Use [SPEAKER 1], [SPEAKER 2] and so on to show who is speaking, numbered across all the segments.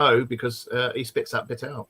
[SPEAKER 1] know because he spits that bit out.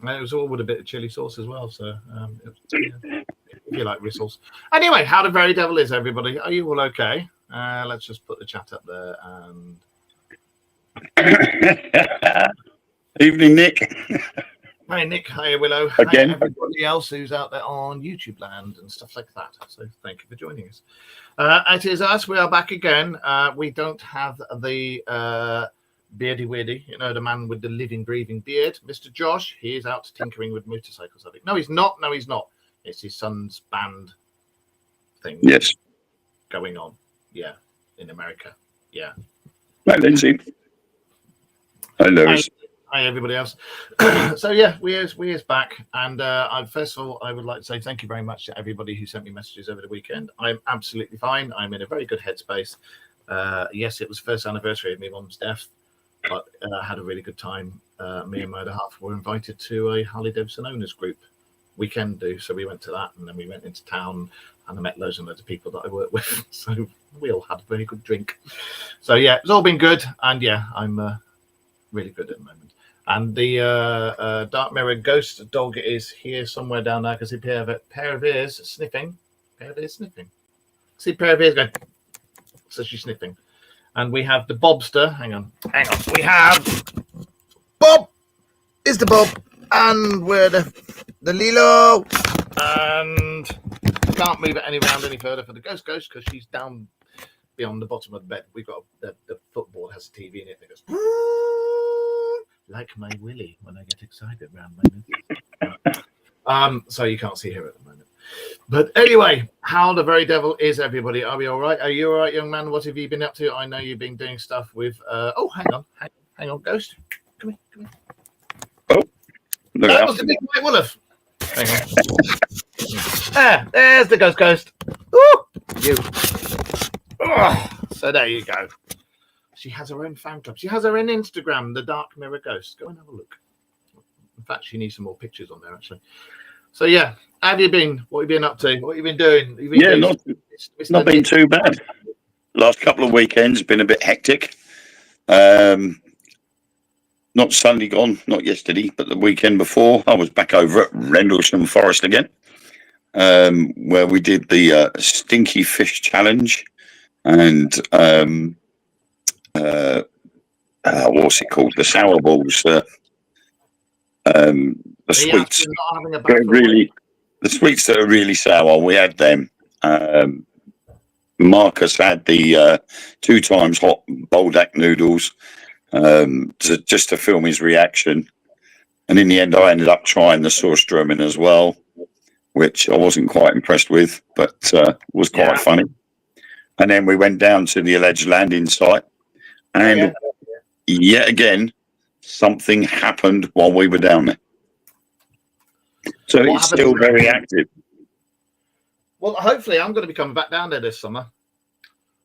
[SPEAKER 1] And it was all with a bit of chili sauce as well. So if you like whistles. Anyway, how the very devil is everybody? Are you all okay? Let's just put the chat up there. And
[SPEAKER 2] evening, Nick.
[SPEAKER 1] Hi, Nick. Hi, Willow.
[SPEAKER 2] Again.
[SPEAKER 1] Hi, everybody else who's out there on YouTube land and stuff like that. So thank you for joining us. It is us. We are back again. We don't have the beardy weirdy, you know, the man with the living, breathing beard, Mr. Josh. He is out tinkering with motorcycles, I think. No, he's not. No, he's not. It's his son's band thing.
[SPEAKER 2] Yes.
[SPEAKER 1] Going on. Yeah. In America. Yeah.
[SPEAKER 2] Hi, Lindsay. Hello.
[SPEAKER 1] Hi, everybody else. So yeah, we is back, and first of all, I would like to say thank you very much to everybody who sent me messages over the weekend. I'm absolutely fine. I'm in a very good headspace. Yes, it was the first anniversary of my mum's death, but I had a really good time. Me and my other half were invited to a Harley Davidson owners group weekend do, so we went to that, and then we went into town, and I met loads and loads of people that I work with. So we all had a very good drink. So yeah, it's all been good, and yeah, I'm really good at the moment. And the Dark Mirror ghost dog is here somewhere down there. I can see a pair of ears sniffing. Pair of ears sniffing. See a pair of ears going. So she's sniffing. And we have the Bobster. Hang on. We have Bob. Is the Bob. And we're the Lilo. And can't move it around any further for the ghost because she's down beyond the bottom of the bed. We've got the footboard has a TV in it that goes like my Willy when I get excited around my movie. So you can't see her at the moment. But anyway, how the very devil is everybody? Are we all right? Are you all right, young man? What have you been up to? I know you've been doing stuff with oh, hang on, Ghost. Come here.
[SPEAKER 2] Oh,
[SPEAKER 1] that was the big white wolf. Hang on. There's the ghost. Ooh, you. Oh, so there you go. She has her own fan club. She has her own Instagram, the Dark Mirror Ghost. Go and have a look. In fact, she needs some more pictures on there, actually. So, yeah, how have you been? What have you been up to? What have you been doing?
[SPEAKER 2] Not been too bad. Last couple of weekends been a bit hectic. Not Sunday gone, not yesterday, but the weekend before, I was back over at Rendlesham Forest again, where we did the Stinky Fish Challenge and... what's it called? The sour balls. The sweets. The sweets that are really sour. We had them. Marcus had the 2 times hot Boldak noodles just to film his reaction. And in the end, I ended up trying the Surströmming as well, which I wasn't quite impressed with, but was quite funny. And then we went down to the alleged landing site. And yet again, something happened while we were down there. So it's still very active.
[SPEAKER 1] Well, hopefully I'm going to be coming back down there this summer.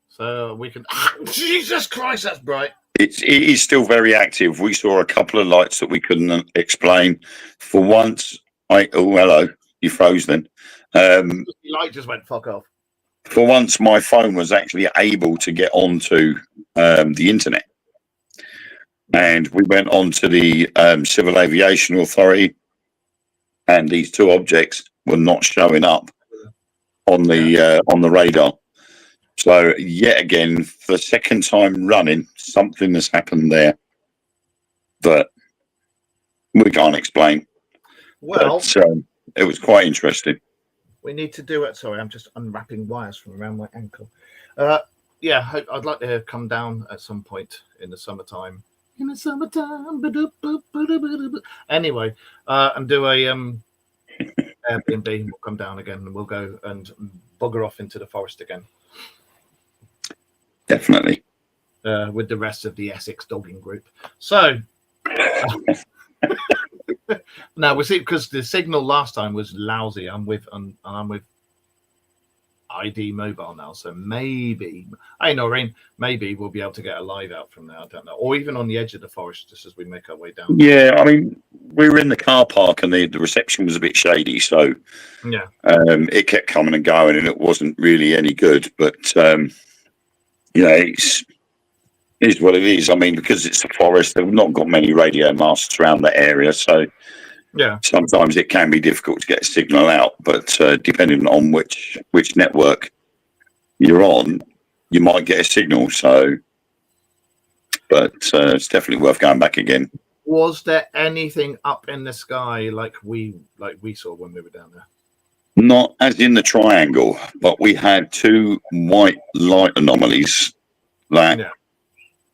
[SPEAKER 1] So we can... Jesus Christ, that's bright.
[SPEAKER 2] It is still very active. We saw a couple of lights that we couldn't explain. For once, oh, hello. You froze then.
[SPEAKER 1] The light just went fuck off.
[SPEAKER 2] for once, my phone was actually able to get onto the internet. And we went on to the Civil Aviation Authority, and these two objects were not showing up on the radar. So yet again, for the second time running, something has happened there that we can't explain.
[SPEAKER 1] Well,
[SPEAKER 2] but, it was quite interesting.
[SPEAKER 1] we need to do it. Sorry, I'm just unwrapping wires from around my ankle. Yeah, I'd like to come down at some point in the summertime. In the summertime. Anyway, and do a Airbnb. We'll come down again and we'll go and bugger off into the forest again.
[SPEAKER 2] Definitely.
[SPEAKER 1] With the rest of the Essex dogging group. So now we see, because the signal last time was lousy. I'm with ID Mobile now, so maybe Noreen, maybe we'll be able to get a live out from there. I don't know, or even on the edge of the forest, just as we make our way down.
[SPEAKER 2] Yeah, I mean, we were in the car park and the reception was a bit shady, so
[SPEAKER 1] yeah,
[SPEAKER 2] it kept coming and going, and it wasn't really any good. But it's what it is. I mean, because it's a forest, they've not got many radio masts around the area, so
[SPEAKER 1] yeah,
[SPEAKER 2] sometimes it can be difficult to get a signal out. But depending on which network you're on, you might get a signal. So, but it's definitely worth going back again.
[SPEAKER 1] Was there anything up in the sky like we saw when we were down there?
[SPEAKER 2] Not as in the triangle, but we had two white light anomalies that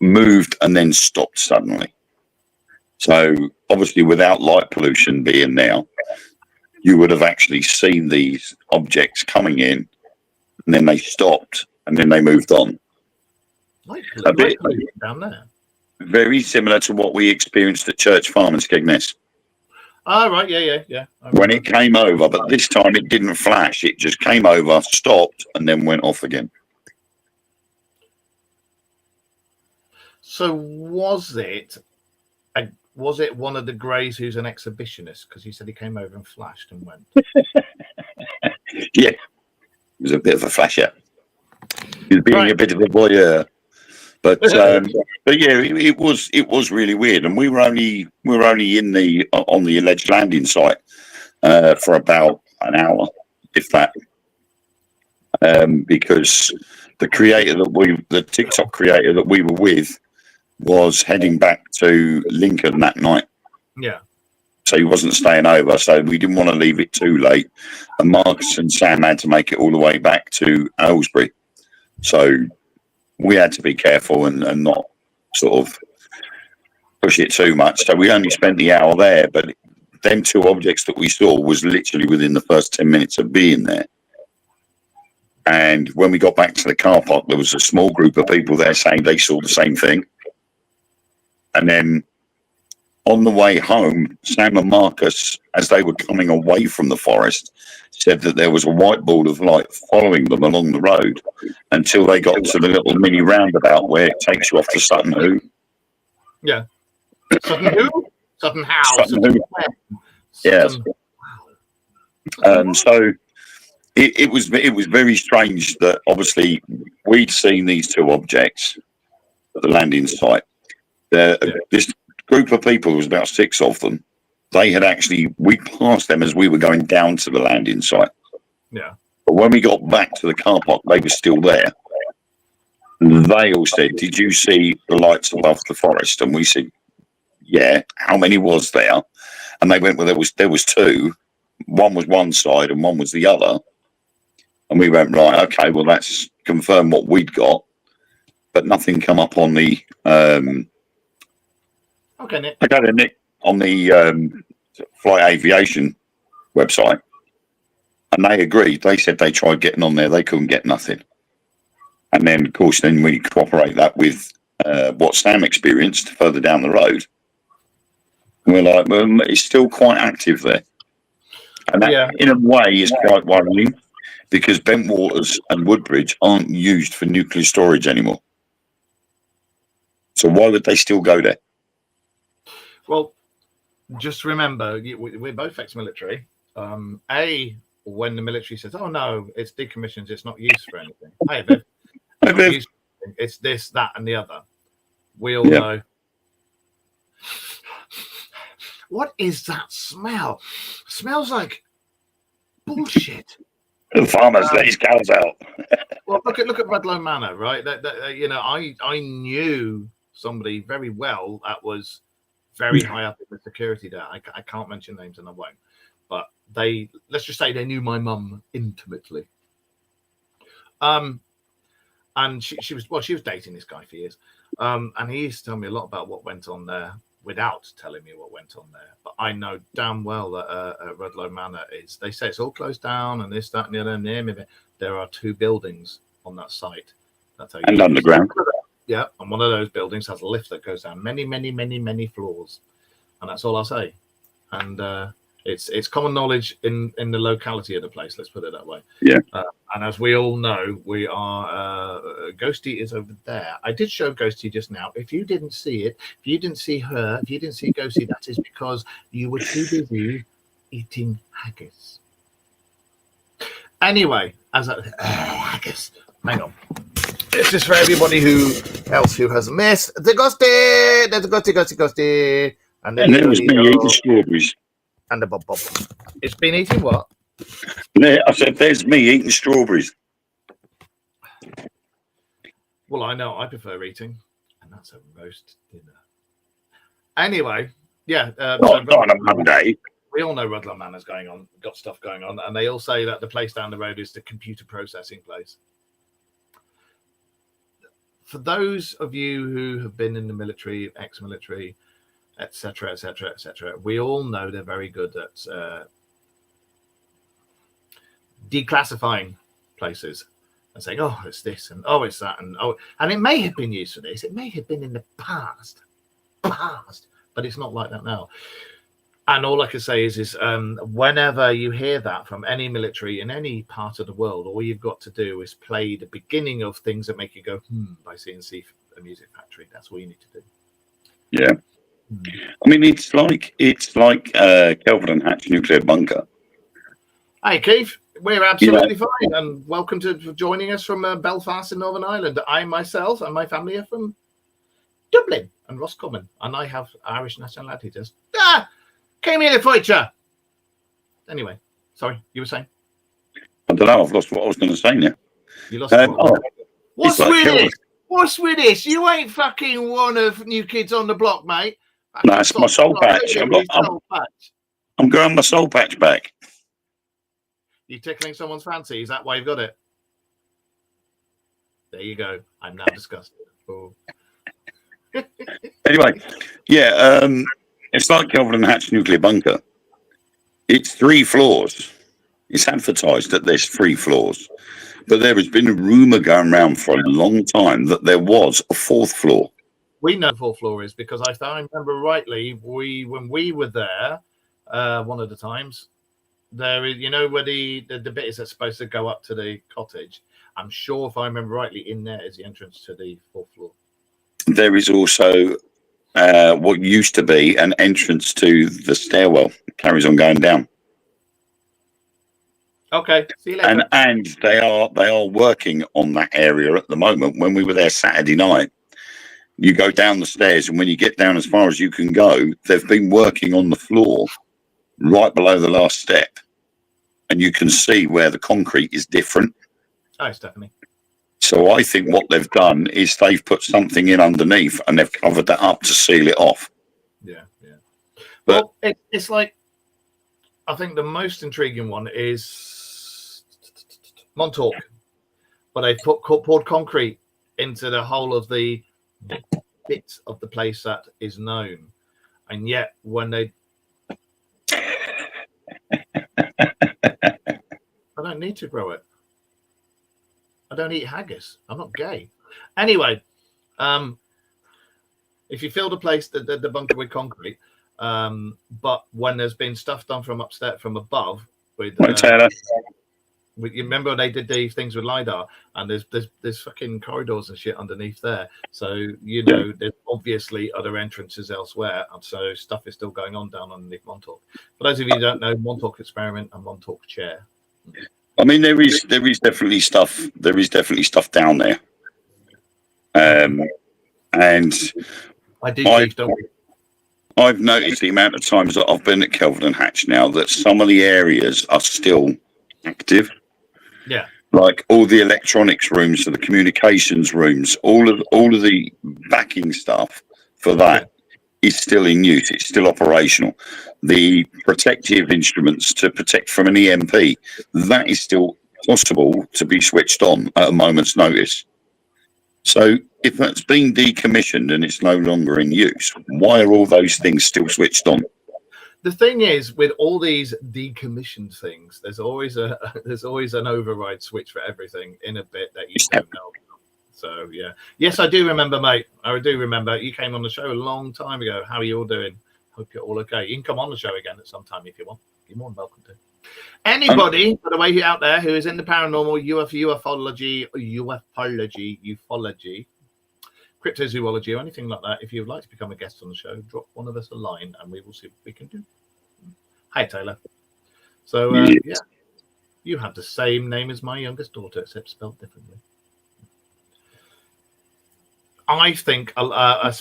[SPEAKER 2] moved and then stopped suddenly. So obviously, without light pollution being there, you would have actually seen these objects coming in, and then they stopped, and then they moved on.
[SPEAKER 1] A bit down there.
[SPEAKER 2] Very similar to what we experienced at Church Farm in Skegness.
[SPEAKER 1] Oh, right, yeah.
[SPEAKER 2] When it came over, but this time it didn't flash. It just came over, stopped, and then went off again.
[SPEAKER 1] So was it one of the Greys who's an exhibitionist? Because he said he came over and flashed and went.
[SPEAKER 2] Yeah, it was a bit of a flasher. He was being a bit of a voyeur. But yeah, it was really weird, and we were only in on the alleged landing site for about an hour, if that, because the TikTok creator that we were with was heading back to Lincoln that night.
[SPEAKER 1] Yeah.
[SPEAKER 2] So he wasn't staying over, so we didn't want to leave it too late, and Marcus and Sam had to make it all the way back to Aylesbury, so we had to be careful and not sort of push it too much. So we only spent the hour there, but them two objects that we saw was literally within the first 10 minutes of being there. And when we got back to the car park, there was a small group of people there saying they saw the same thing. And then on the way home, Sam and Marcus, as they were coming away from the forest, said that there was a white ball of light following them along the road until they got to the little mini roundabout where it takes you off to Sutton Hoo.
[SPEAKER 1] Yeah. Sutton Hoo? Sutton How?
[SPEAKER 2] Sutton Hoo. Yes. So it was very strange that obviously we'd seen these two objects at the landing site. This group of people, there was about 6 of them. We passed them as we were going down to the landing site.
[SPEAKER 1] Yeah.
[SPEAKER 2] But when we got back to the car park, they were still there. And they all said, "Did you see the lights above the forest?" And we said, "Yeah." How many was there? And they went, "Well, there was 2. One was one side and one was the other." And we went, "Right, okay, well, that's confirmed what we'd got." But nothing come up on the
[SPEAKER 1] Okay, Nick.
[SPEAKER 2] I got a Nick on the Flight Aviation website, and they agreed. They said they tried getting on there, they couldn't get nothing. And then, of course, we cooperate that with what Sam experienced further down the road. And we're like, well, it's still quite active there, and that, in a way, is quite worrying because Bentwaters and Woodbridge aren't used for nuclear storage anymore. So why would they still go there?
[SPEAKER 1] Well, just remember, we're both ex-military. when the military says, "Oh no, it's decommissioned, it's not used for anything." Hey, Viv,
[SPEAKER 2] Hey,
[SPEAKER 1] not
[SPEAKER 2] Viv.
[SPEAKER 1] used for anything. It's this, that, and the other. We all
[SPEAKER 2] Yep.
[SPEAKER 1] know. What is that smell? Smells like bullshit.
[SPEAKER 2] The farmer's let his cows out.
[SPEAKER 1] Well, look at Redlow Manor, right? I knew somebody very well that was very high up in the security there. I can't mention names and I won't, but let's just say they knew my mum intimately. And she was dating this guy for years, and he used to tell me a lot about what went on there without telling me what went on there. But I know damn well that Redlow Manor they say it's all closed down and this, that, and the other. And there are 2 buildings on that site. That's how you
[SPEAKER 2] And underground.
[SPEAKER 1] Yeah, and one of those buildings has a lift that goes down many, many, many, many floors, and that's all I'll say. And it's common knowledge in the locality of the place. Let's put it that way.
[SPEAKER 2] Yeah.
[SPEAKER 1] And as we all know, we are Ghosty is over there. I did show Ghosty just now. If you didn't see it, if you didn't see her, if you didn't see Ghosty, that is because you were too busy eating haggis. Anyway, haggis. Hang on. It's just for everybody who has missed the Ghosty. There's a Ghosty. And
[SPEAKER 2] there was me eating strawberries.
[SPEAKER 1] And the Bob. It's been eating what?
[SPEAKER 2] There, I said, there's me eating strawberries.
[SPEAKER 1] Well, I know I prefer eating, and that's a roast dinner. Anyway, yeah.
[SPEAKER 2] Not on a Monday.
[SPEAKER 1] We all know Redlow Manor's got stuff going on, and they all say that the place down the road is the computer processing place. For those of you who have been in the military, ex-military, etc., we all know they're very good at declassifying places and saying, "Oh, it's this," and "Oh, it's that," and it may have been used for this. It may have been in the past, but it's not like that now. And all I can say is whenever you hear that from any military in any part of the world, all you've got to do is play the beginning of things that make you go, by CNC Music Factory. That's all you need to do.
[SPEAKER 2] Yeah. I mean, it's like Kelvin and Hatch nuclear bunker.
[SPEAKER 1] Hey, Keith, we're absolutely fine, and welcome to joining us from Belfast in Northern Ireland. I myself and my family are from Dublin and Roscommon, and I have Irish nationality. Just came here to fight you. Anyway, sorry, you were saying?
[SPEAKER 2] I don't know. I've lost what I was going to say now.
[SPEAKER 1] You lost. What's with this? What's with this? You ain't fucking one of New Kids on the Block, mate.
[SPEAKER 2] No, it's my soul patch. I'm growing my soul patch back.
[SPEAKER 1] You tickling someone's fancy? Is that why you've got it? There you go. I'm now disgusted. Oh.
[SPEAKER 2] Anyway, yeah, it's like Kelvin and Hatch nuclear bunker. It's 3 floors. It's advertised that there's 3 floors, but there has been a rumor going around for a long time that there was a 4th floor.
[SPEAKER 1] We know the 4th floor is because if I remember rightly, when we were there, one of the times, there is, where the bit is that's supposed to go up to the cottage. I'm sure if I remember rightly, in there is the entrance to the 4th floor. There
[SPEAKER 2] is also what used to be an entrance to the stairwell. It carries on going down.
[SPEAKER 1] Okay, see you later.
[SPEAKER 2] And they are working on that area at the moment. When we were there Saturday night, you go down the stairs, and when you get down as far as you can go, they've been working on the floor right below the last step, and you can see where the concrete is different.
[SPEAKER 1] Oh, Stephanie.
[SPEAKER 2] So I think what they've done is they've put something in underneath and they've covered that up to seal it off.
[SPEAKER 1] Yeah. But it's like, I think the most intriguing one is Montauk, but they've poured concrete into the whole of the bit of the place that is known, and yet when they I don't need to grow it. I don't eat haggis. I'm not gay. Anyway, if you fill the place, the bunker with concrete, but when there's been stuff done from upstairs, from above, with you remember they did these things with LiDAR, and there's fucking corridors and shit underneath there. So there's obviously other entrances elsewhere, and so stuff is still going on down underneath Montauk. For those of you who don't know, Montauk Experiment and Montauk Chair.
[SPEAKER 2] I mean, there is definitely stuff. There is definitely stuff down there. And
[SPEAKER 1] I do, Chief, don't we?
[SPEAKER 2] I've noticed the amount of times that I've been at Kelvin and Hatch now that some of the areas are still active.
[SPEAKER 1] Yeah.
[SPEAKER 2] Like all the electronics rooms, so the communications rooms, all of the backing stuff for that is still in use. It's still operational. The protective instruments to protect from an EMP, that is still possible to be switched on at a moment's notice. So if that's been decommissioned and it's no longer in use, why are all those things still switched on?
[SPEAKER 1] The thing is, with all these decommissioned things, there's always an override switch for everything in a bit that you don't know. So yeah, yes, I do remember, mate. I do remember. You came on the show a long time ago. How are you all doing? Hope you're all okay. You can come on the show again at some time if you want. You're more than welcome to. Anybody, by the way, out there who is in the paranormal, ufology, cryptozoology, or anything like that, if you'd like to become a guest on the show, drop one of us a line and we will see what we can do. Hi, Taylor. So, yeah, you have the same name as my youngest daughter, except spelled differently. I think I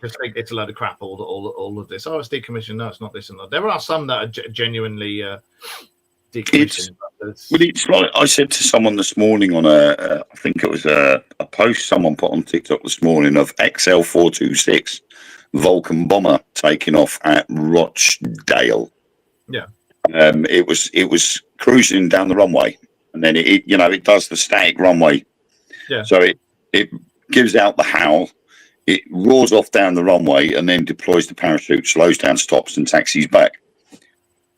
[SPEAKER 1] just think it's a load of crap. All of this. Oh, it's decommissioned. No, it's not this and that. There are some that are genuinely decommissioned.
[SPEAKER 2] It's like I said to someone this morning on I think it was a post someone put on TikTok this morning of XL426 Vulcan bomber taking off at Rochdale.
[SPEAKER 1] Yeah.
[SPEAKER 2] It was cruising down the runway, and then it does the static runway.
[SPEAKER 1] Yeah.
[SPEAKER 2] So it gives out the howl, it roars off down the runway, and then deploys the parachute, slows down, stops, and taxis back.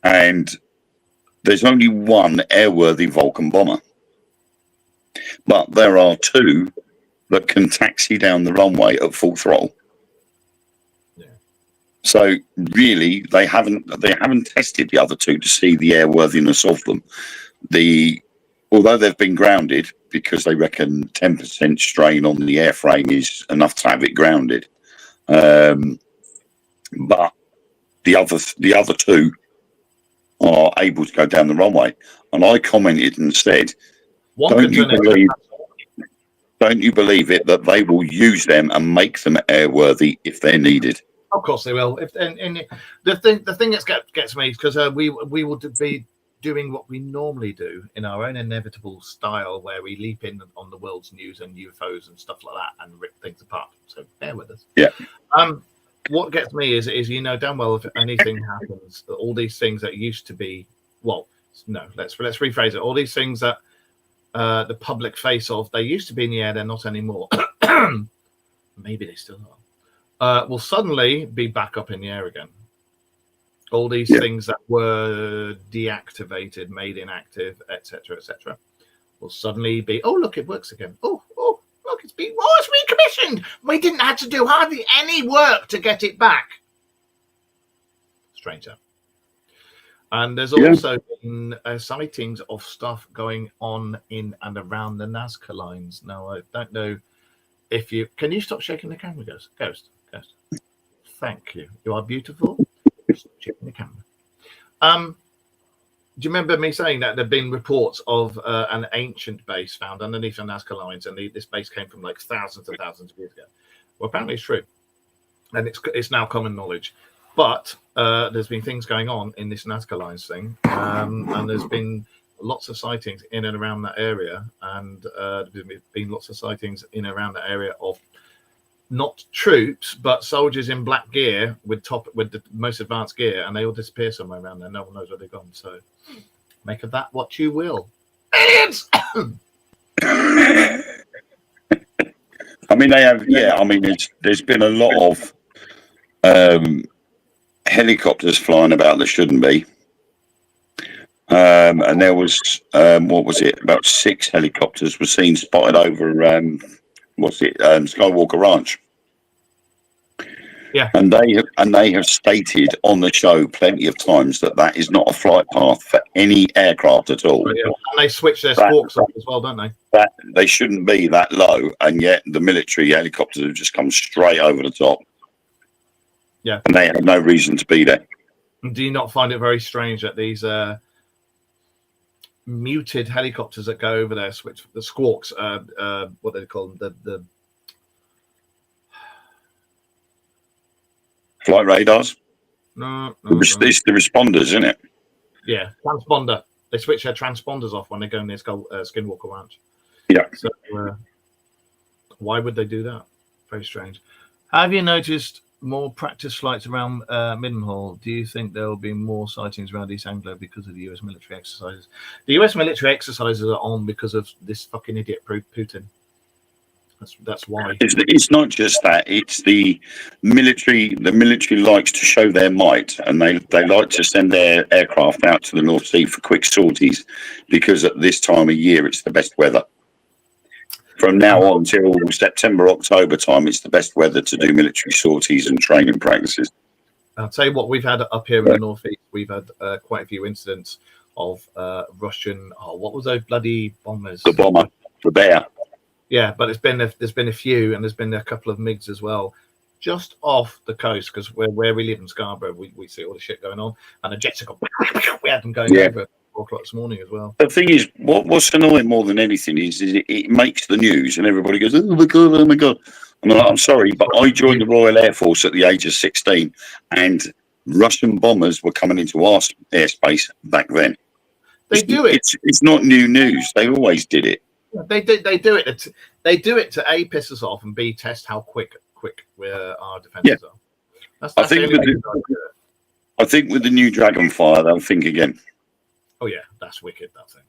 [SPEAKER 2] And there's only one airworthy Vulcan bomber, but there are two that can taxi down the runway at full throttle.
[SPEAKER 1] Yeah.
[SPEAKER 2] So really, they haven't tested the other two to see the airworthiness of them. Although they've been grounded because they reckon 10% strain on the airframe is enough to have it grounded, but the other two are able to go down the runway. And I commented and said, don't you believe it that they will use them and make them airworthy if they're needed?
[SPEAKER 1] Of course they will. And the thing that gets me is because we will be doing what we normally do in our own inevitable style, where we leap in on the world's news and UFOs and stuff like that and rip things apart. So bear with us.
[SPEAKER 2] Yeah.
[SPEAKER 1] What gets me is damn well if anything happens, all these things that used to be, let's rephrase it. All these things that the public face of, they used to be in the air, they're not anymore. Maybe they still are. Will suddenly be back up in the air again. All these things that were deactivated, made inactive, etc., will suddenly be, oh, look, it works again. Oh, look, it's recommissioned. We didn't have to do hardly any work to get it back. Strange, huh? And there's also been sightings of stuff going on in and around the Nazca lines. Now, I don't know if you... Can you stop shaking the camera, Ghost? Thank you. You are beautiful. Checking the camera. Do you remember me saying that there've been reports of an ancient base found underneath the Nazca lines, and this base came from like thousands and thousands of years ago? Well, apparently it's true, and it's now common knowledge. But there's been things going on in this Nazca lines thing, and there's been lots of sightings in and around that area, and there's been lots of sightings in and around that area of not troops, but soldiers in black gear with the most advanced gear, and they all disappear somewhere around there. No one knows where they've gone. So make of that what you will. Aliens!
[SPEAKER 2] I mean, they have. Yeah, I mean, there's been a lot of helicopters flying about that shouldn't be. And there was what was it? About 6 helicopters were seen spotted over Skywalker Ranch.
[SPEAKER 1] Yeah,
[SPEAKER 2] and they have stated on the show plenty of times that is not a flight path for any aircraft at all.
[SPEAKER 1] Yeah. And they switch their squawks up as well, don't they?
[SPEAKER 2] That they shouldn't be that low, and yet the military helicopters have just come straight over the top.
[SPEAKER 1] Yeah,
[SPEAKER 2] and they have no reason to be there.
[SPEAKER 1] Do you not find it very strange that these muted helicopters that go over there, switch the squawks, what do they call them? The
[SPEAKER 2] Flight radars.
[SPEAKER 1] no,
[SPEAKER 2] It's the responders, isn't it?
[SPEAKER 1] Yeah, transponder. They switch their transponders off when they go near Skinwalker Ranch.
[SPEAKER 2] Yeah.
[SPEAKER 1] So why would they do that? Very strange. Have you noticed more practice flights around Millenhall? Do you think there will be more sightings around East Anglia because of the US military exercises? The US military exercises are on because of this fucking idiot Putin. That's why.
[SPEAKER 2] It's not just that. It's the military. The military likes to show their might, and they like to send their aircraft out to the North Sea for quick sorties, because at this time of year it's the best weather. From now on till September, October time, it's the best weather to do military sorties and training practices.
[SPEAKER 1] I'll tell you what, we've had up here in the northeast. We've had quite a few incidents of Russian. Oh, what was those bloody bombers?
[SPEAKER 2] The bomber, the bear.
[SPEAKER 1] Yeah, but there's been a few, and there's been a couple of MiGs as well, just off the coast, because where we live in Scarborough, we see all the shit going on, and the jets have gone. We had them going over at 4 o'clock this morning as well.
[SPEAKER 2] The thing is, what's annoying more than anything is it makes the news, and everybody goes, "Oh my god, oh my god." And I'm sorry, but I joined the Royal Air Force at the age of 16, and Russian bombers were coming into our airspace back then.
[SPEAKER 1] They do it.
[SPEAKER 2] It's not new news. They always did it.
[SPEAKER 1] They do it. They do it to A, piss us off, and B, test how quick our defences are. That's
[SPEAKER 2] I think with the new Dragonfire, they'll think again.
[SPEAKER 1] Oh yeah, that's wicked. That thing.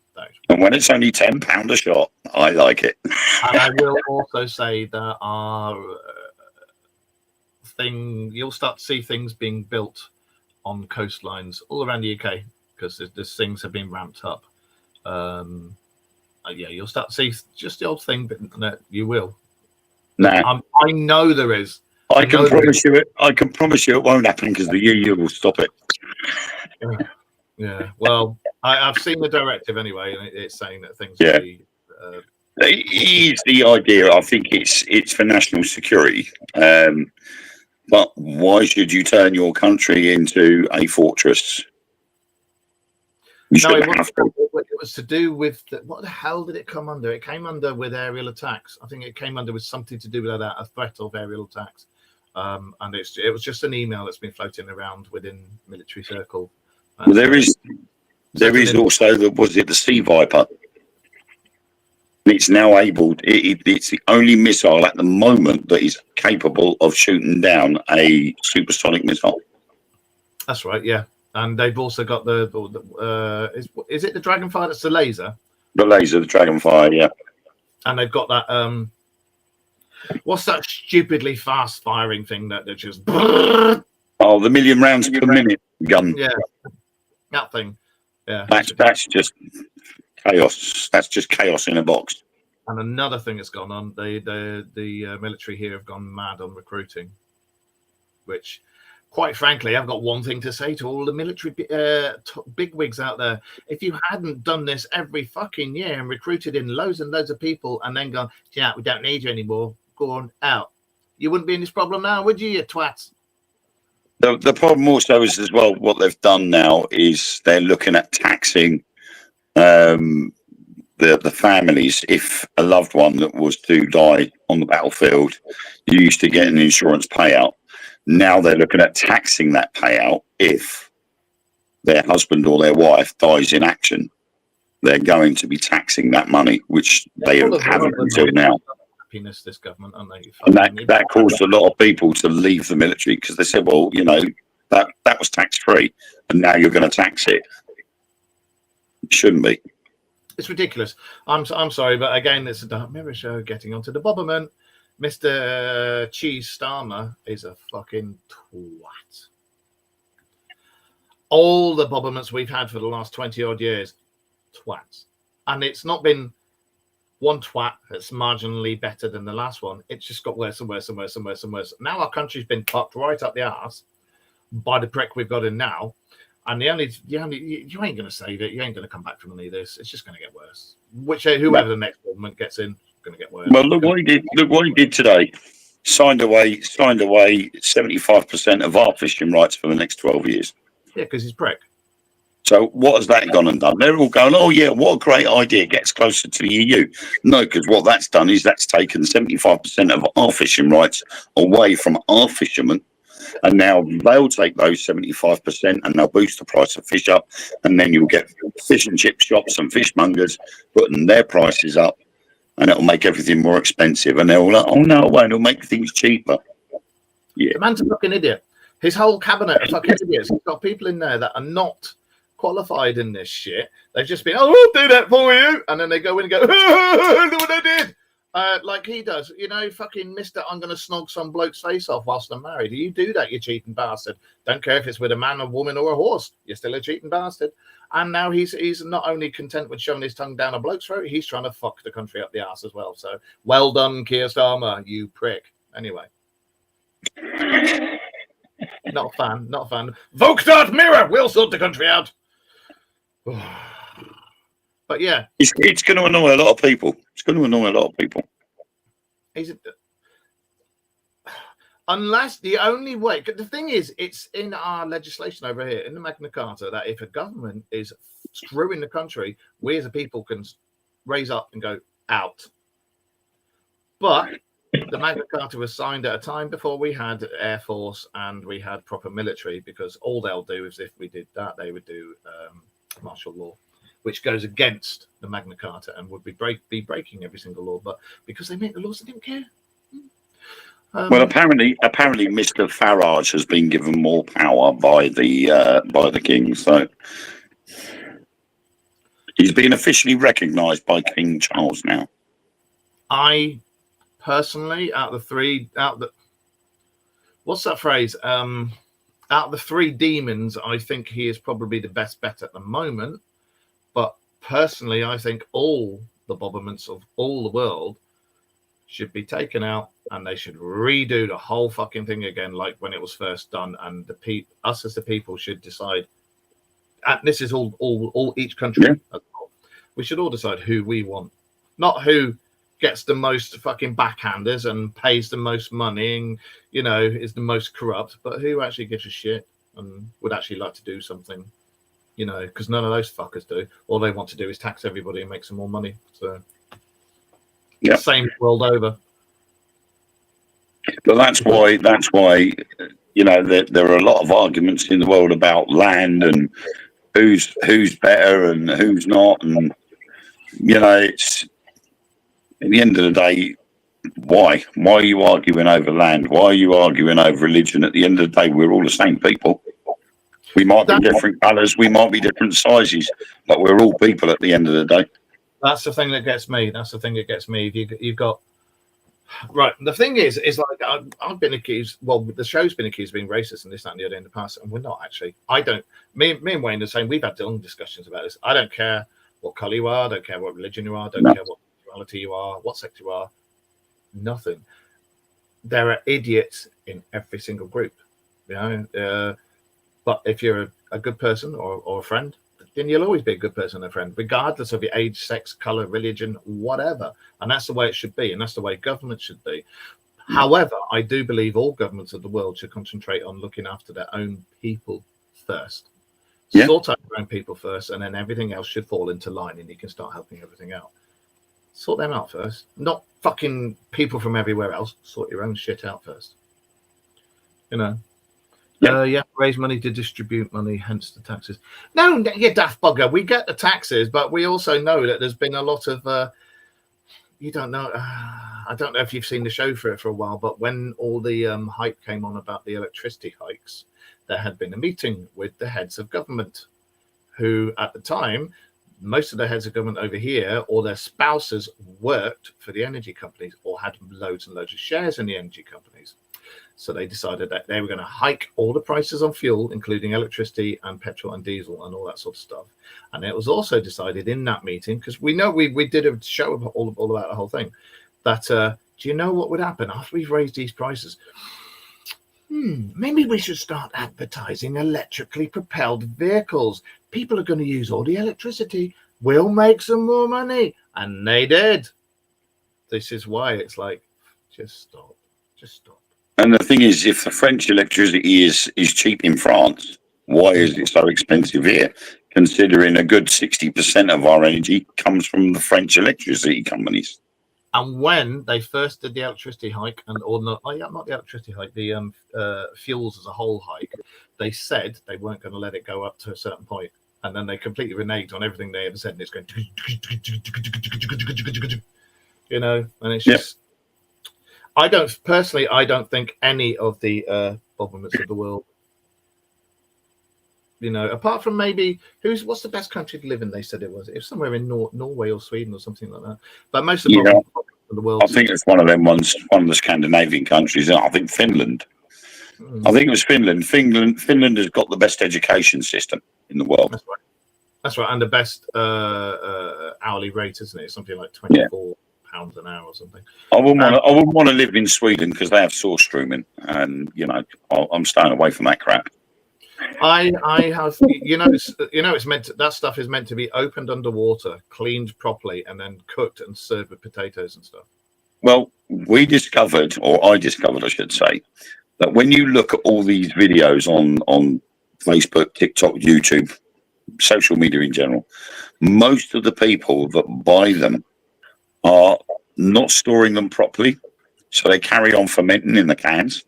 [SPEAKER 2] And when it's only £10 a shot, I like it.
[SPEAKER 1] And I will also say that our you'll start to see things being built on coastlines all around the UK, because these things have been ramped up. Yeah, you'll start to see just the old thing, but no, you will.
[SPEAKER 2] Nah.
[SPEAKER 1] I know there is.
[SPEAKER 2] I can promise you it won't happen, because the EU will stop it.
[SPEAKER 1] Yeah. Well, I've seen the directive anyway, and it's saying that things will be.
[SPEAKER 2] It's the idea. I think it's for national security. But why should you turn your country into a fortress?
[SPEAKER 1] It was to do with what the hell did it come under? It came under with aerial attacks. I think it came under with something to do with that, a threat of aerial attacks. And it was just an email that's been floating around within military circle.
[SPEAKER 2] Well, there is also the Sea Viper. It's now able. It's the only missile at the moment that is capable of shooting down a supersonic missile.
[SPEAKER 1] That's right. Yeah. And they've also got is it the Dragonfire that's the laser?
[SPEAKER 2] The laser, the Dragonfire, yeah.
[SPEAKER 1] And they've got that what's that stupidly fast firing thing that just
[SPEAKER 2] the 1,000,000 rounds per minute gun.
[SPEAKER 1] Yeah. That thing. Yeah.
[SPEAKER 2] That's just chaos. That's just chaos in a box.
[SPEAKER 1] And another thing that's gone on, the military here have gone mad on recruiting, which, quite frankly, I've got one thing to say to all the military bigwigs out there. If you hadn't done this every fucking year and recruited in loads and loads of people and then gone, yeah, we don't need you anymore, go on out, you wouldn't be in this problem now, would you twats?
[SPEAKER 2] The problem also is, as well, what they've done now is they're looking at taxing the families. If a loved one that was to die on the battlefield, you used to get an insurance payout. Now they're looking at taxing that payout if their husband or their wife dies in action. They're going to be taxing that money, which they haven't until now.
[SPEAKER 1] Happiness, this government, aren't they?
[SPEAKER 2] And that caused a lot of people to leave the military, because they said, well, that was tax-free, and now you're going to tax it. It shouldn't be.
[SPEAKER 1] It's ridiculous. I'm sorry, but again, it's a Dark Mirror show. Getting onto the Bobberman. Mr. Cheese Starmer is a fucking twat. All the Bobbermans we've had for the last 20 odd years, twats. And it's not been one twat that's marginally better than the last one. It's just got worse and worse and worse and worse and worse. Now our country's been fucked right up the arse by the prick we've got in now. And you ain't going to save it. You ain't going to come back from any of this. It's just going to get worse. Whoever the next government gets in, going to get worse.
[SPEAKER 2] Well, look what he did. Look what he did today. Signed away 75% of our fishing rights for the next 12 years.
[SPEAKER 1] Yeah, because he's prick.
[SPEAKER 2] So what has that gone and done? They're all going, oh yeah, what a great idea, gets closer to the EU. No, because what that's done is that's taken 75% of our fishing rights away from our fishermen. And now they'll take those 75% and they'll boost the price of fish up. And then you'll get fish and chip shops and fishmongers putting their prices up. And it'll make everything more expensive. And they're all like, oh no, it won't. It'll make things cheaper. Yeah.
[SPEAKER 1] The man's a fucking idiot. His whole cabinet are fucking idiots. He's got people in there that are not qualified in this shit. They've just been, oh, we'll do that for you. And then they go in and go, look what I did. Like he does, you know, fucking Mr. I'm going to snog some bloke's face off whilst I'm married. You do that, you cheating bastard. Don't care if it's with a man, a woman, or a horse. You're still a cheating bastard. And now he's not only content with shoving his tongue down a bloke's throat, he's trying to fuck the country up the arse as well. So well done, Keir Starmer, you prick. Anyway. Not a fan. Vote that mirror. We'll sort the country out. But yeah,
[SPEAKER 2] it's going to annoy a lot of people.
[SPEAKER 1] Unless the only way, the thing is, it's in our legislation over here in the Magna Carta that if a government is screwing the country, we as a people can raise up and go out. But the Magna Carta was signed at a time before we had Air Force and we had proper military, because all they'll do is if we did that, they would do martial law, which goes against the Magna Carta and would be breaking every single law. But because they make the laws, they don't care.
[SPEAKER 2] Well, apparently, Mr. Farage has been given more power by the king, so he's been officially recognised by King Charles now.
[SPEAKER 1] I personally, what's that phrase? Out of the three demons, I think he is probably the best bet at the moment. But personally, I think all the Bobberments of all the world should be taken out, and they should redo the whole fucking thing again, like when it was first done. And us as the people should decide. And this is all each country. Yeah. We should all decide who we want, not who gets the most fucking backhanders and pays the most money and, you know, is the most corrupt, but who actually gives a shit and would actually like to do something, you know, because none of those fuckers do. All they want to do is tax everybody and make some more money. So, yeah, same world over.
[SPEAKER 2] But that's why, you know, there are a lot of arguments in the world about land and who's better and who's not, and you know, it's. At the end of the day, why? Why are you arguing over land? Why are you arguing over religion? At the end of the day, we're all the same people. We might be different colours, we might be different sizes, but we're all people at the end of the day.
[SPEAKER 1] That's the thing that gets me. You've got... Right, the thing is like, I've been accused, well, the show's been accused of being racist and this, that, and the other in the past, and we're not actually. Me and Wayne are saying, we've had long discussions about this. I don't care what colour you are, I don't care what religion you are, I don't care what you are, what sex you are, nothing. There are idiots in every single group, you know. But if you're a good person or a friend, then you'll always be a good person and a friend, regardless of your age, sex, color, religion, whatever. And that's the way it should be, and that's the way government should be. However, I do believe all governments of the world should concentrate on looking after their own people first. Yeah. Sort out your own people first, and then everything else should fall into line, and you can start helping everything out. Sort them out first, not fucking people from everywhere else. Sort your own shit out first. You know. Yeah. Raise money to distribute money, hence the taxes. No, you daft bugger. We get the taxes, but we also know that there's been a lot of. You don't know. I don't know if you've seen the show for a while, but when all the hype came on about the electricity hikes, there had been a meeting with the heads of government, who at the time, most of the heads of government over here or their spouses worked for the energy companies or had loads and loads of shares in the energy companies. So they decided that they were going to hike all the prices on fuel, including electricity and petrol and diesel and all that sort of stuff. And it was also decided in that meeting, because we know we did a show about all about the whole thing, that do you know what would happen after we've raised these prices? Maybe we should start advertising electrically propelled vehicles. People are going to use all the electricity. We'll make some more money. And they did. This is why it's like, just stop.
[SPEAKER 2] And the thing is, if the French electricity is cheap in France, why is it so expensive here? considering a good 60% of our energy comes from the French electricity companies.
[SPEAKER 1] And when they first did the electricity hike, not the electricity hike, the fuels as a whole hike, they said they weren't going to let it go up to a certain point, and then they completely reneged on everything they ever said, and it's going, and it's just. I don't think any of the governments of the world, apart from maybe what's the best country to live in? They said it was somewhere in Norway or Sweden or something like that. But most of the world,
[SPEAKER 2] I think it's one of them ones, one of the Scandinavian countries. I think Finland. I think it was Finland. Finland has got the best education system in the world.
[SPEAKER 1] That's right, and the best hourly rate, isn't it? Something like £24 an hour or something.
[SPEAKER 2] I wouldn't want to live in Sweden because they have Surströmming, and I'm staying away from that crap.
[SPEAKER 1] I have it's meant to, that stuff is meant to be opened underwater, cleaned properly, and then cooked and served with potatoes and stuff.
[SPEAKER 2] Well, I discovered, I should say, that when you look at all these videos on Facebook, TikTok, YouTube, social media in general, most of the people that buy them are not storing them properly, so they carry on fermenting in the cans.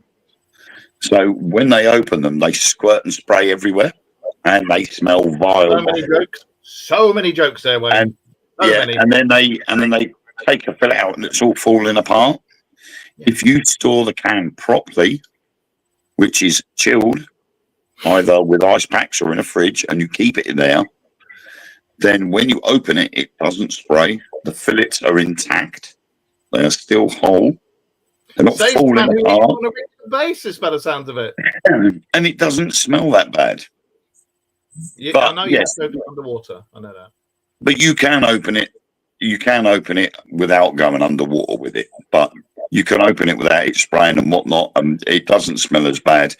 [SPEAKER 2] So when they open them, they squirt and spray everywhere, and they smell vile.
[SPEAKER 1] So many jokes there, Wayne.
[SPEAKER 2] And then they take a fillet out, and it's all falling apart. If you store the can properly, which is chilled, either with ice packs or in a fridge, and you keep it in there, then when you open it, it doesn't spray. The fillets are intact; they are still whole. They're not falling apart.
[SPEAKER 1] On a regular basis, by the sounds of it,
[SPEAKER 2] and it doesn't smell that bad.
[SPEAKER 1] I know you have to open it underwater. I know that.
[SPEAKER 2] But you can open it. You can open it without going underwater with it, but you can open it without it spraying and whatnot, and it doesn't smell as bad.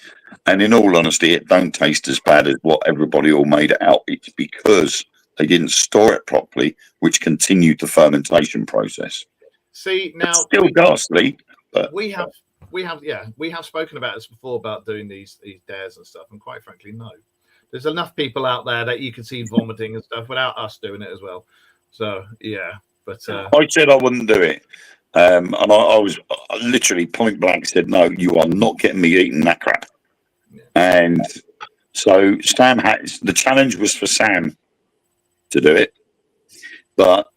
[SPEAKER 2] And in all honesty, it don't taste as bad as what everybody all made it out. It's because they didn't store it properly, which continued the fermentation process.
[SPEAKER 1] See, now
[SPEAKER 2] it's still ghastly. But
[SPEAKER 1] we have spoken about this before about doing these dares and stuff, and quite frankly, no, there's enough people out there that you can see vomiting and stuff without us doing it as well. So but
[SPEAKER 2] I said I wouldn't do it, and I was literally point blank said, no, you are not getting me eating that crap. And so Sam the challenge was for Sam to do it, but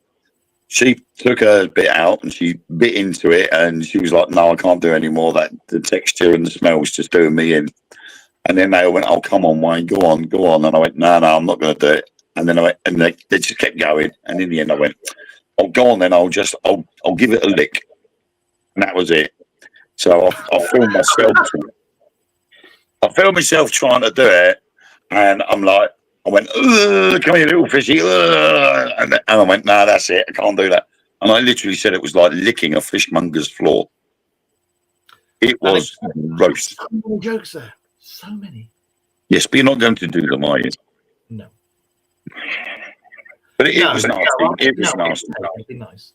[SPEAKER 2] she took her bit out and she bit into it, and she was like, no, I can't do any more. That the texture and the smell was just doing me in. And then they went, oh, come on, Wayne, go on. And I went, no, I'm not going to do it. And then I went, and they just kept going. And in the end, I went, oh, go on then. I'll give it a lick. And that was it. So I filmed myself trying to do it. And I'm like, I went, come here, little fishy. And I went, no, that's it. I can't do that. And I literally said it was like licking a fishmonger's floor. It was gross.
[SPEAKER 1] So many jokes there. So many.
[SPEAKER 2] Yes, but you're not going to do them, are you?
[SPEAKER 1] No.
[SPEAKER 2] But it was nasty. It was nasty.
[SPEAKER 1] It'd be nice.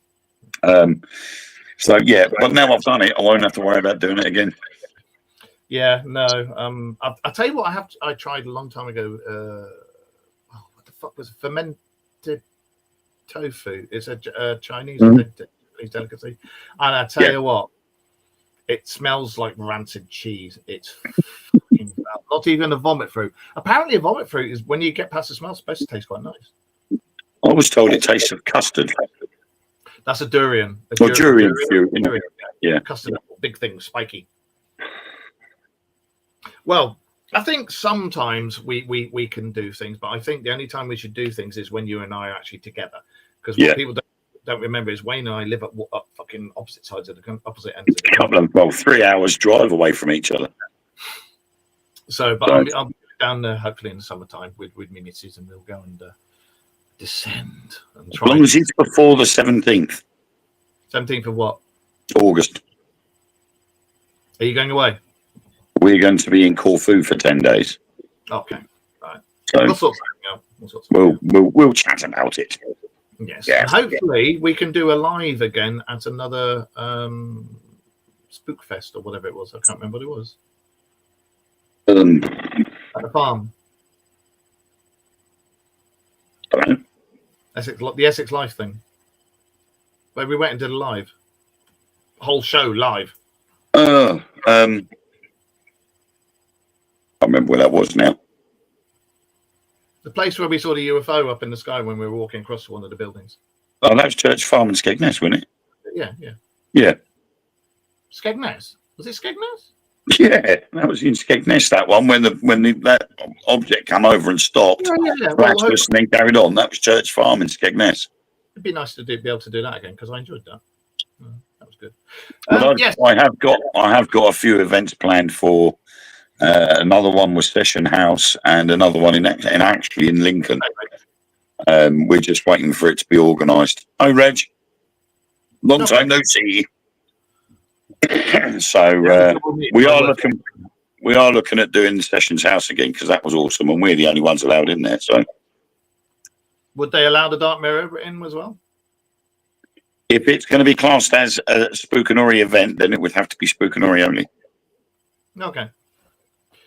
[SPEAKER 2] So, but now I've done it, I won't have to worry about doing it again.
[SPEAKER 1] Yeah, no. I'll tell you what I tried a long time ago. What the fuck was it? Fermented tofu? It's a Chinese delicacy. And I tell you what, it smells like rancid cheese. It's fucking bad. Not even a vomit fruit. Apparently, a vomit fruit is when you get past the smell, it's supposed to taste quite nice.
[SPEAKER 2] I was told it tastes of custard.
[SPEAKER 1] That's a durian.
[SPEAKER 2] Durian. Yeah.
[SPEAKER 1] Custard, big thing, spiky. Well, I think sometimes we can do things, but I think the only time we should do things is when you and I are actually together. Because what people don't remember is Wayne and I live at fucking opposite sides of the opposite ends of the country. 3 hours drive away from each other. So, but I'll be down there hopefully in the summertime with me missus, and we'll go and descend and try.
[SPEAKER 2] As long as it's before the 17th.
[SPEAKER 1] 17th of what?
[SPEAKER 2] August.
[SPEAKER 1] Are you going away?
[SPEAKER 2] We're going to be in Corfu for 10 days.
[SPEAKER 1] Okay, right.
[SPEAKER 2] So we'll chat about it.
[SPEAKER 1] Yes. Yeah. And hopefully we can do a live again at another Spookfest or whatever it was. I can't remember what it was. At the farm.
[SPEAKER 2] don't know.
[SPEAKER 1] The Essex Life thing. Where we went and did a live. Whole show live.
[SPEAKER 2] I can't remember where that was now.
[SPEAKER 1] The place where we saw the UFO up in the sky when we were walking across one of the buildings.
[SPEAKER 2] Oh, that was Church Farm in Skegness, wasn't it?
[SPEAKER 1] Yeah.
[SPEAKER 2] Yeah.
[SPEAKER 1] Skegness. Was it Skegness?
[SPEAKER 2] Yeah, that was in Skegness, that one, when that object came over and stopped.
[SPEAKER 1] Yeah.
[SPEAKER 2] Well, and then carried on. That was Church Farm in Skegness.
[SPEAKER 1] It'd be nice to be able to do that again, because I enjoyed that. That was good.
[SPEAKER 2] Yes. I have got a few events planned for. Another one was Session House, and another one in Lincoln. We're just waiting for it to be organised. Oh, Reg, long time no see. So we are looking at doing the Sessions House again, because that was awesome, and we're the only ones allowed in there. So,
[SPEAKER 1] would they allow the Dark Mirror in as well?
[SPEAKER 2] If it's going to be classed as a Spookanori event, then it would have to be Spookanori only.
[SPEAKER 1] Okay.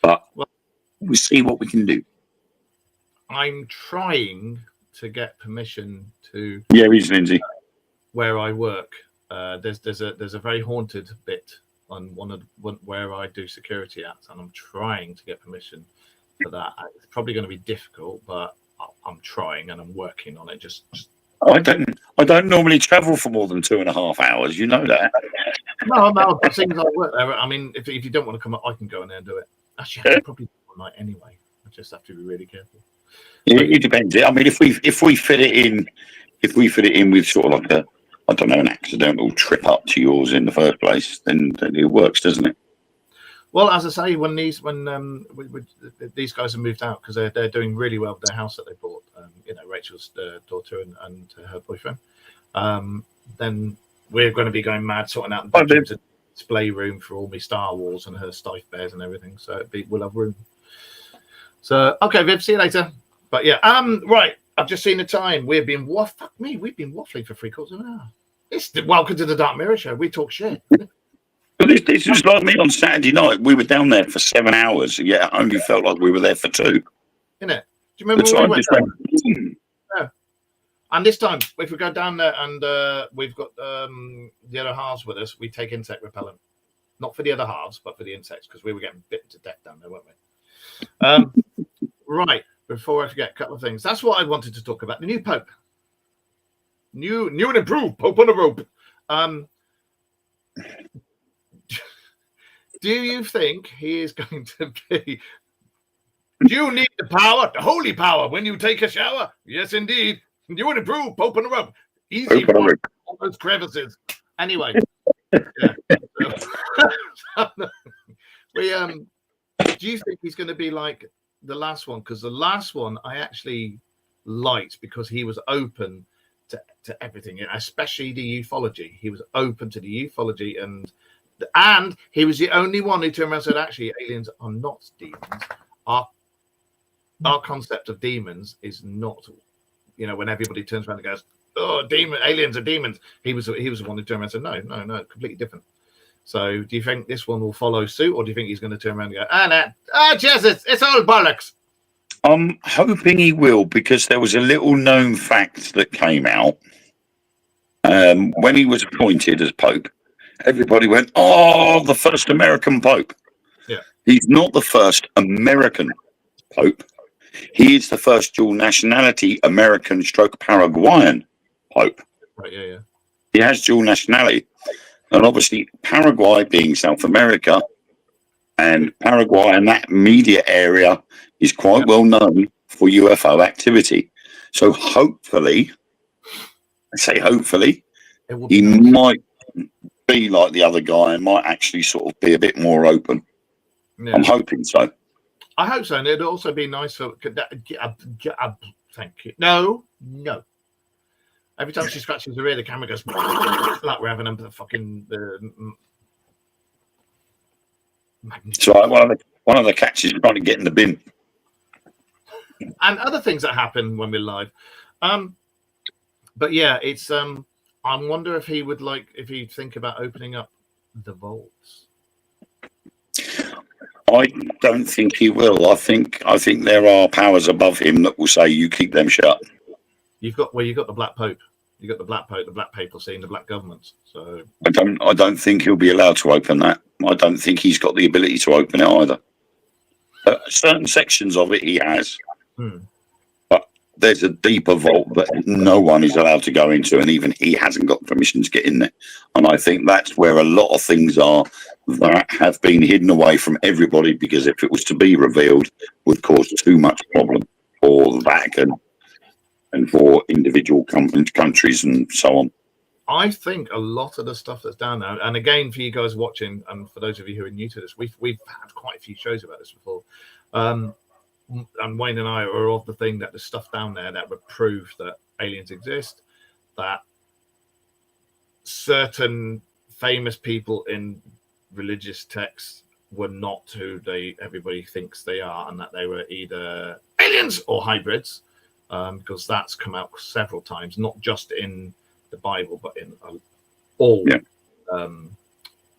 [SPEAKER 2] But we'll see what we can do.
[SPEAKER 1] I'm trying to get permission to.
[SPEAKER 2] Yeah, he's Lindsay.
[SPEAKER 1] Where I work, there's a very haunted bit on where I do security at, and I'm trying to get permission for that. It's probably going to be difficult, but I'm trying and I'm working on it. Just.
[SPEAKER 2] I don't normally travel for more than 2.5 hours. You know that.
[SPEAKER 1] No. As soon as I work there, I mean, if you don't want to come up, I can go in there and do it. Actually, I could probably do it all night anyway. I just have to be really careful.
[SPEAKER 2] It depends. I mean, if we fit it in with sort of like an accidental trip up to yours in the first place, then it works, doesn't it?
[SPEAKER 1] Well, as I say, when these guys have moved out, because they're doing really well with their house that they bought, Rachel's daughter and her boyfriend, then we're going to be going mad sorting out the display room for all my Star Wars and her Stife Bears and everything. So we'll have room. So okay, Viv, see you later. But yeah, right. I've just seen the time. We've been waffling for 3/4 of an hour. It's welcome to the Dark Mirror Show. We talk shit.
[SPEAKER 2] But this was like me on Saturday night. We were down there for 7 hours, yet it only felt like we were there for 2.
[SPEAKER 1] Isn't it? Do you remember when we went down?
[SPEAKER 2] Yeah.
[SPEAKER 1] And this time, if we go down there and we've got the other halves with us, we take insect repellent. Not for the other halves, but for the insects, because we were getting bitten to death down there, weren't we? Right. Before I forget, a couple of things. That's what I wanted to talk about. The new Pope. New and improved Pope on a rope. Do you think he is going to be... Do you need the power, the holy power, when you take a shower? Yes, indeed. New and improved Pope on a rope. Easy for all those crevices. Anyway. Do you think he's going to be like the last one? Because the last one I actually liked because he was open to everything, especially the ufology. He was open to the ufology, and he was the only one who turned around and said, actually, aliens are not demons. Our concept of demons is not, when everybody turns around and goes, oh, aliens are demons. He was the one who turned around and said, no, completely different. So do you think this one will follow suit, or do you think he's going to turn around and go, Jesus, it's all bollocks?
[SPEAKER 2] I'm hoping he will, because there was a little known fact that came out when he was appointed as Pope. Everybody went, oh, the first American Pope.
[SPEAKER 1] Yeah.
[SPEAKER 2] He's not the first American Pope. He is the first dual nationality American / Paraguayan Pope.
[SPEAKER 1] Right, yeah.
[SPEAKER 2] He has dual nationality. And obviously, Paraguay being South America, and Paraguay and that immediate area is quite well known for UFO activity. So hopefully, he might be like the other guy and might actually sort of be a bit more open. Yeah. I'm hoping so.
[SPEAKER 1] I hope so. And it'd also be nice for... Thank you. No. Every time she scratches her ear, the camera goes like we're having a fucking...
[SPEAKER 2] So one of the cats is trying to get in the bin.
[SPEAKER 1] And other things that happen when we're live. But yeah, it's... I wonder if he would if he'd think about opening up the vaults.
[SPEAKER 2] I don't think he will. I think there are powers above him that will say, you keep them shut.
[SPEAKER 1] you've got the Black Pope, you've got the Black Pope, the Black Papacy, and the Black governments. So
[SPEAKER 2] I don't think he'll be allowed to open that. I don't think he's got the ability to open it either. Certain sections of it he has, but there's a deeper vault that no one is allowed to go into, and even he hasn't got permission to get in there. And I think that's where a lot of things are that have been hidden away from everybody, because if it was to be revealed, would cause too much problem for the Vatican and for individual countries and so on.
[SPEAKER 1] I think a lot of the stuff that's down there, and again, for you guys watching, and for those of you who are new to this, we've had quite a few shows about this before. And Wayne and I are of the thing that there's stuff down there that would prove that aliens exist, that certain famous people in religious texts were not who everybody thinks they are, and that they were either aliens or hybrids, because that's come out several times, not just in the Bible, but in all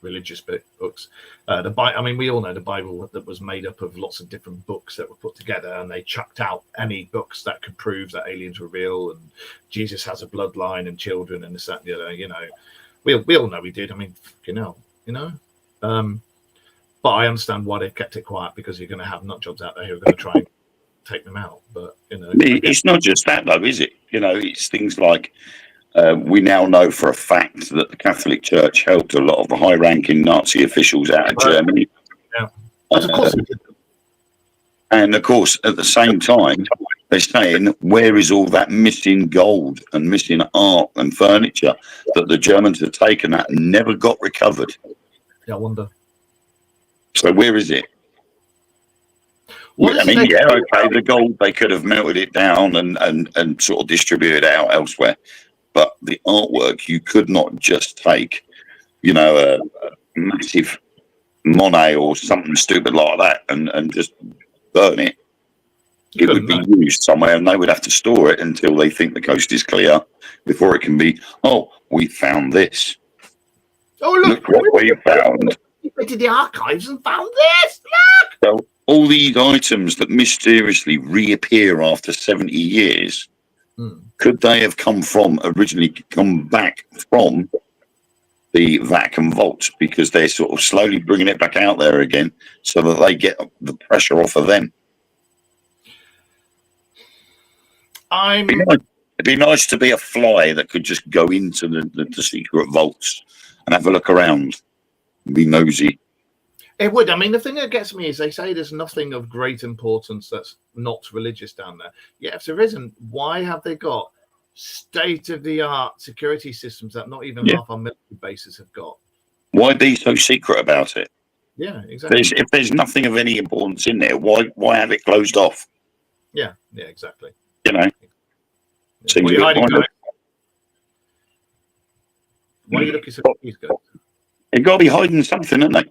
[SPEAKER 1] religious books. I mean, we all know the Bible that was made up of lots of different books that were put together, and they chucked out any books that could prove that aliens were real and Jesus has a bloodline and children and this, that, and the other. You know, we all know he did. I mean, but I understand why they've kept it quiet, because you're going to have nut jobs out there who are going to try and take them out. But
[SPEAKER 2] it's not just that, though, is it? It's things like. We now know for a fact that the Catholic Church helped a lot of the high-ranking Nazi officials out of Germany.
[SPEAKER 1] Yeah. Of course.
[SPEAKER 2] And, of course, at the same time, they're saying, where is all that missing gold and missing art and furniture that the Germans have taken that and never got recovered?
[SPEAKER 1] Yeah, I wonder.
[SPEAKER 2] So where is it? The gold, they could have melted it down and sort of distributed it out elsewhere. But the artwork, you could not just take, a massive Monet or something stupid like that and just burn it. It would be used somewhere, and they would have to store it until they think the coast is clear before it can be, we found this.
[SPEAKER 1] Oh,
[SPEAKER 2] look what we found.
[SPEAKER 1] We went to the archives and found this. Look!
[SPEAKER 2] So all these items that mysteriously reappear after 70 years, could they have originally come back from the Vatican vaults, because they're sort of slowly bringing it back out there again so that they get the pressure off of them? It'd be nice to be a fly that could just go into the secret vaults and have a look around and be nosy.
[SPEAKER 1] It would. I mean, the thing that gets me is they say there's nothing of great importance that's not religious down there. Yeah, if there isn't, why have they got state-of-the-art security systems that not even half our military bases have got?
[SPEAKER 2] Why be so secret about it?
[SPEAKER 1] Yeah, exactly.
[SPEAKER 2] If there's nothing of any importance in there, why have it closed off?
[SPEAKER 1] Yeah, exactly.
[SPEAKER 2] Seems
[SPEAKER 1] why are you looking so confused, guys?
[SPEAKER 2] They've got to be hiding something, haven't they?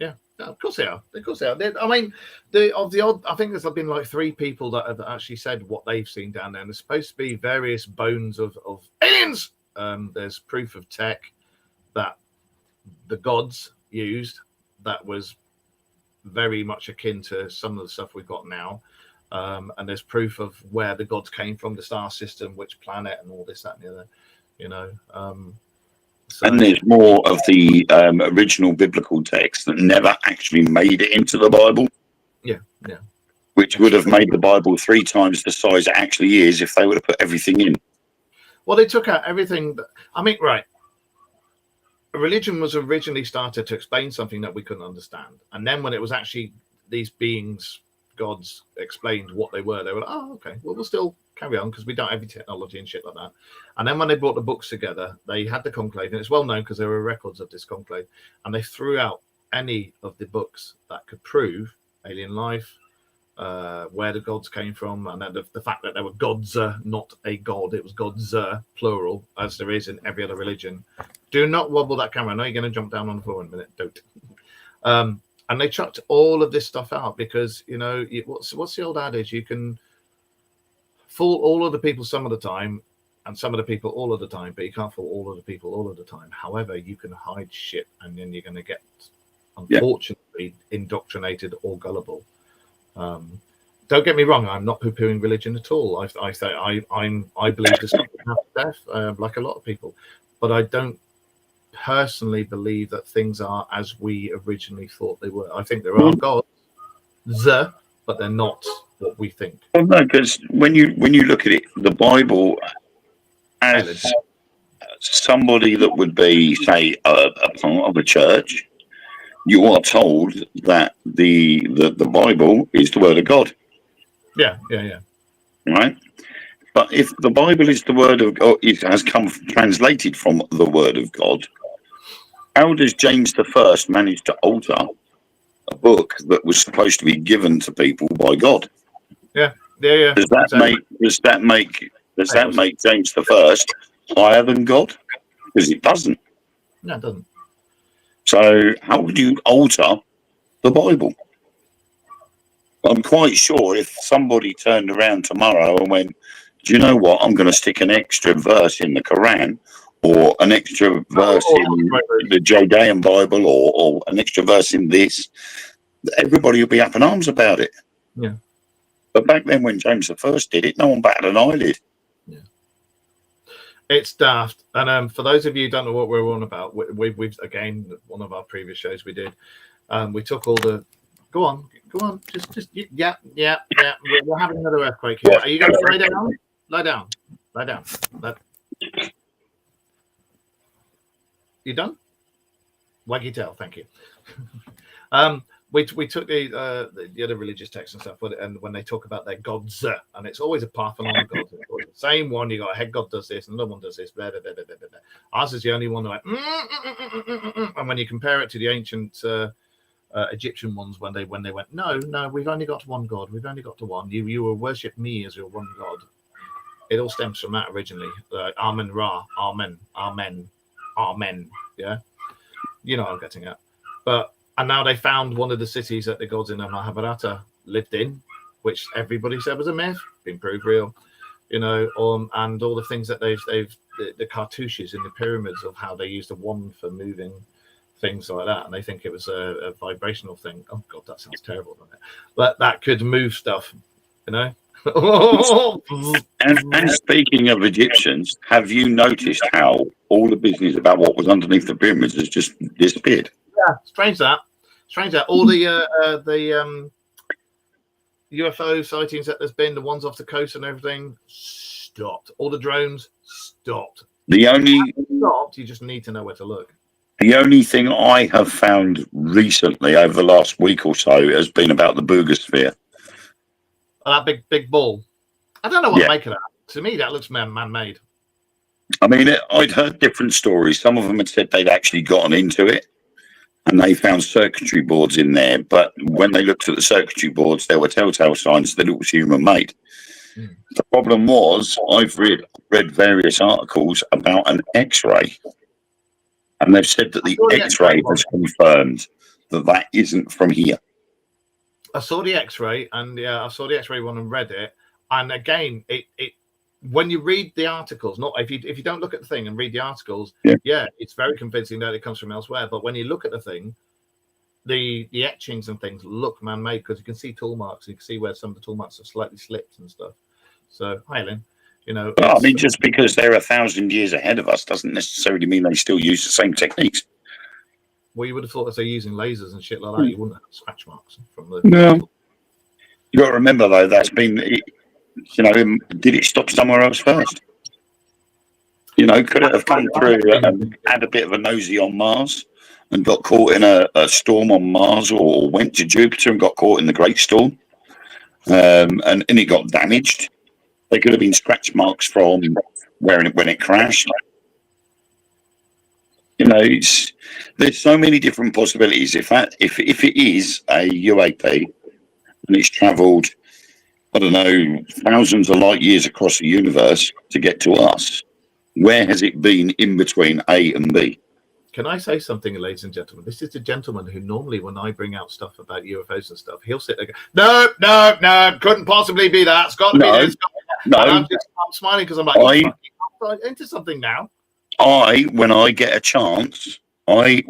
[SPEAKER 1] Yeah, of course they are. I mean, I think there's been like 3 people that have actually said what they've seen down there, and there's supposed to be various bones of aliens. There's proof of tech that the gods used that was very much akin to some of the stuff we've got now. And there's proof of where the gods came from, the star system, which planet, and all this, that, and the other.
[SPEAKER 2] And there's more of the original biblical text that never actually made it into the Bible.
[SPEAKER 1] Yeah.
[SPEAKER 2] Which would have made the Bible 3 times the size it actually is if they would have put everything in.
[SPEAKER 1] Well, they took out everything. Right. A religion was originally started to explain something that we couldn't understand. And then when it was actually these beings, gods, explained what they were like, oh, okay, well, we'll still carry on because we don't have any technology and shit like that. And then when they brought the books together, they had the conclave, and it's well known because there were records of this conclave, and they threw out any of the books that could prove alien life, where the gods came from, and the fact that there were gods, not a god, it was gods, plural, as there is in every other religion. Do not wobble that camera. I know you're going to jump down on the floor in a minute. Don't. And they chucked all of this stuff out because, what's the old adage? You can fool all of the people some of the time and some of the people all of the time, but you can't fool all of the people all of the time. However, you can hide shit, and then you're going to get, unfortunately, indoctrinated or gullible. don't get me wrong. I'm not poo-pooing religion at all. I say I believe there's something after death, like a lot of people, but I don't personally believe that things are as we originally thought they were. I think there are gods, but they're not what we think.
[SPEAKER 2] Well, no, because when you look at it, the Bible as somebody that would be, say, a part of a church, you are told that the Bible is the word of God.
[SPEAKER 1] Yeah.
[SPEAKER 2] Right? But if the Bible is the word of God, it has come translated from the word of God, how does James I manage to alter a book that was supposed to be given to people by God?
[SPEAKER 1] Yeah.
[SPEAKER 2] Does that make James I higher than God? Because it doesn't.
[SPEAKER 1] No, it doesn't.
[SPEAKER 2] So how would you alter the Bible? I'm quite sure if somebody turned around tomorrow and went, do you know what? I'm going to stick an extra verse in the Quran, or an extra verse in the Judean Bible, or an extra verse in this, everybody will be up in arms about it.
[SPEAKER 1] Yeah.
[SPEAKER 2] But back then, when James I did it, no one batted an eyelid.
[SPEAKER 1] Yeah. It's daft. And for those of you who don't know what we're on about, we've again, one of our previous shows we did, we took all the. Go on. Just yeah. We're having another earthquake here. Are you going to lie down? Lie down. You done? Waggy tail. Thank you. We took the other religious texts and stuff, and when they talk about their gods, and it's always a Parthenon god, the same one. You got a head god does this, and another one does this. Blah, blah, blah, blah, blah. Ours is the only one that went. And when you compare it to the ancient Egyptian ones, when they went, no, we've only got one god. We've only got to one. You will worship me as your one god. It all stems from that originally. Amen Ra, Amen. Yeah, you know what I'm getting at. And now they found one of the cities that the gods in the Mahabharata lived in, which everybody said was a myth, been proved real, and all the things that the cartouches in the pyramids of how they used a wand for moving things like that, and they think it was a vibrational thing. Oh God, that sounds terrible, doesn't it? But that could move stuff, And
[SPEAKER 2] speaking of Egyptians, have you noticed how all the business about what was underneath the pyramids has just disappeared?
[SPEAKER 1] Yeah, strange that all the UFO sightings that there's been, the ones off the coast and everything, stopped. All the drones stopped. You just need to know where to look.
[SPEAKER 2] The only thing I have found recently over the last week or so has been about the Boogosphere.
[SPEAKER 1] Oh, that big ball. I don't know what to make of that. To me, that looks man-made.
[SPEAKER 2] I mean, I'd heard different stories. Some of them had said they'd actually gotten into it and they found circuitry boards in there. But when they looked at the circuitry boards, there were telltale signs that it was human-made. Mm. The problem was I've read various articles about an X-ray. And they've said that the X-ray has confirmed that isn't from here.
[SPEAKER 1] I saw the X-ray, and I saw the X-ray one and read it. And again, it when you read the articles, not if you don't look at the thing and read the articles, it's very convincing that it comes from elsewhere. But when you look at the thing, the etchings and things look man-made because you can see tool marks. You can see where some of the tool marks have slightly slipped and stuff. So, hi, Lynn.
[SPEAKER 2] I mean, just because they're 1,000 years ahead of us doesn't necessarily mean they still use the same techniques.
[SPEAKER 1] Well, you would have thought if they're using lasers and shit like that, you wouldn't have scratch marks from the.
[SPEAKER 2] No. You got to remember though, that's been, did it stop somewhere else first? Could it have come through and had a bit of a nosy on Mars and got caught in a storm on Mars, or went to Jupiter and got caught in the Great Storm, and it got damaged? They could have been scratch marks from when it crashed. There's so many different possibilities. If it is a UAP and it's travelled, I don't know, thousands of light years across the universe to get to us, where has it been in between A and B?
[SPEAKER 1] Can I say something, ladies and gentlemen? This is the gentleman who normally, when I bring out stuff about UFOs and stuff, he'll sit there and go, no, couldn't possibly be that. It's got to be this.
[SPEAKER 2] No,
[SPEAKER 1] and I'm smiling because I'm like, I'm into something now.
[SPEAKER 2] When I get a chance, okay,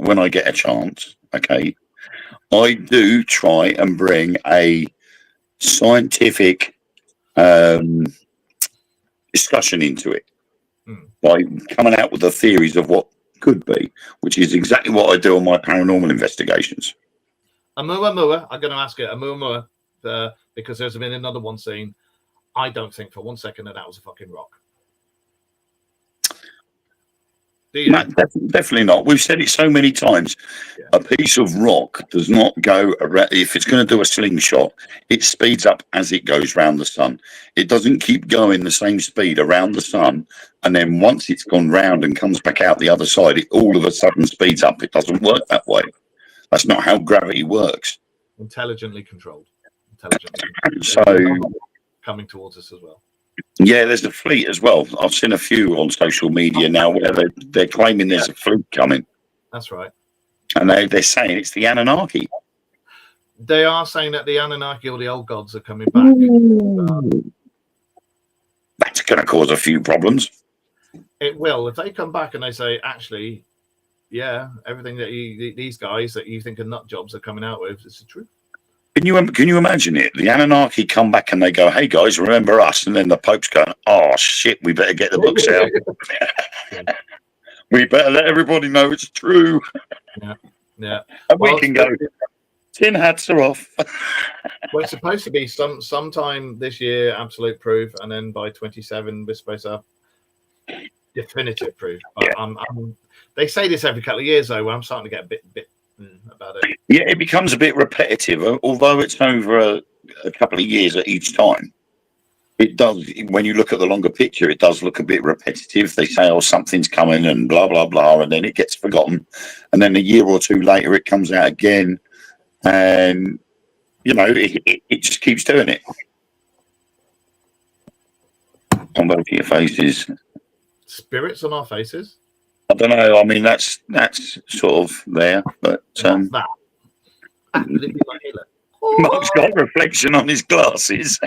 [SPEAKER 2] I do try and bring a scientific discussion into it by coming out with the theories of what could be, which is exactly what I do on my paranormal investigations.
[SPEAKER 1] Oumuamua, I'm going to ask it, Oumuamua, because there's been another one seen. I don't think for 1 second that was a fucking rock. Do you?
[SPEAKER 2] No, definitely not. We've said it so many times.
[SPEAKER 1] Yeah.
[SPEAKER 2] A piece of rock does not go around. If it's going to do a slingshot, it speeds up as it goes round the sun. It doesn't keep going the same speed around the sun, and then once it's gone round and comes back out the other side, it all of a sudden speeds up. It doesn't work that way. That's not how gravity works.
[SPEAKER 1] Intelligently controlled.
[SPEAKER 2] So
[SPEAKER 1] coming towards us as well.
[SPEAKER 2] Yeah, there's a fleet as well. I've seen a few on social media now where they're claiming there's a fleet coming.
[SPEAKER 1] That's right.
[SPEAKER 2] And they're saying it's the Anunnaki.
[SPEAKER 1] They are saying that the Anunnaki or the old gods are coming back.
[SPEAKER 2] That's going to cause a few problems.
[SPEAKER 1] It will. If they come back and they say, actually, yeah, everything that these guys that you think are nut jobs are coming out with is the truth.
[SPEAKER 2] Can you imagine it? The Anunnaki come back and they go, "Hey guys, remember us?" And then the Pope's going, "Oh shit, we better get the books out. We better let everybody know it's true."
[SPEAKER 1] Yeah.
[SPEAKER 2] And we can go. Tin hats are off.
[SPEAKER 1] Well, it's supposed to be sometime this year, absolute proof, and then by 27, we're supposed to have definitive proof. But they say this every couple of years, though. Where I'm starting to get a bit about it.
[SPEAKER 2] Yeah, it becomes a bit repetitive, although it's over a couple of years at each time. It does, when you look at the longer picture, it does look a bit repetitive. They say, "Oh, something's coming," and blah blah blah, and then it gets forgotten, and then a year or two later, it comes out again, and it just keeps doing it. On both of your faces,
[SPEAKER 1] spirits on our faces.
[SPEAKER 2] I don't know. I mean, that's sort of there, but
[SPEAKER 1] that.
[SPEAKER 2] Mark's got reflection on his glasses.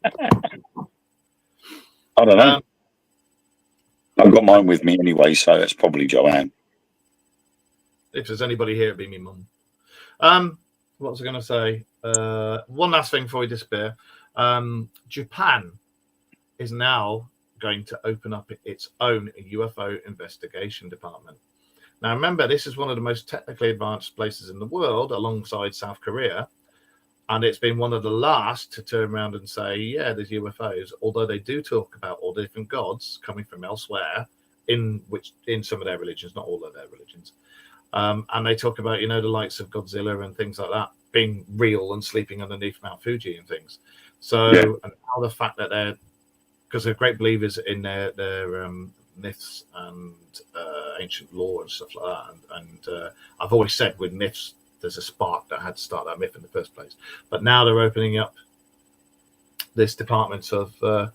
[SPEAKER 2] I don't know. I've got mine with me anyway, so it's probably Joanne.
[SPEAKER 1] If there's anybody here, it'd be me mum. What was I going to say? One last thing before we disappear. Japan is now going to open up its own UFO investigation department. Now, remember, this is one of the most technically advanced places in the world, alongside South Korea, and it's been one of the last to turn around and say, yeah, there's UFOs, although they do talk about all the different gods coming from elsewhere in some of their religions, not all of their religions. And they talk about, the likes of Godzilla and things like that being real and sleeping underneath Mount Fuji and things. So, and now the fact that because they're great believers in their myths and ancient lore and stuff like that. And I've always said with myths, there's a spark that had to start that myth in the first place. But now they're opening up this department of to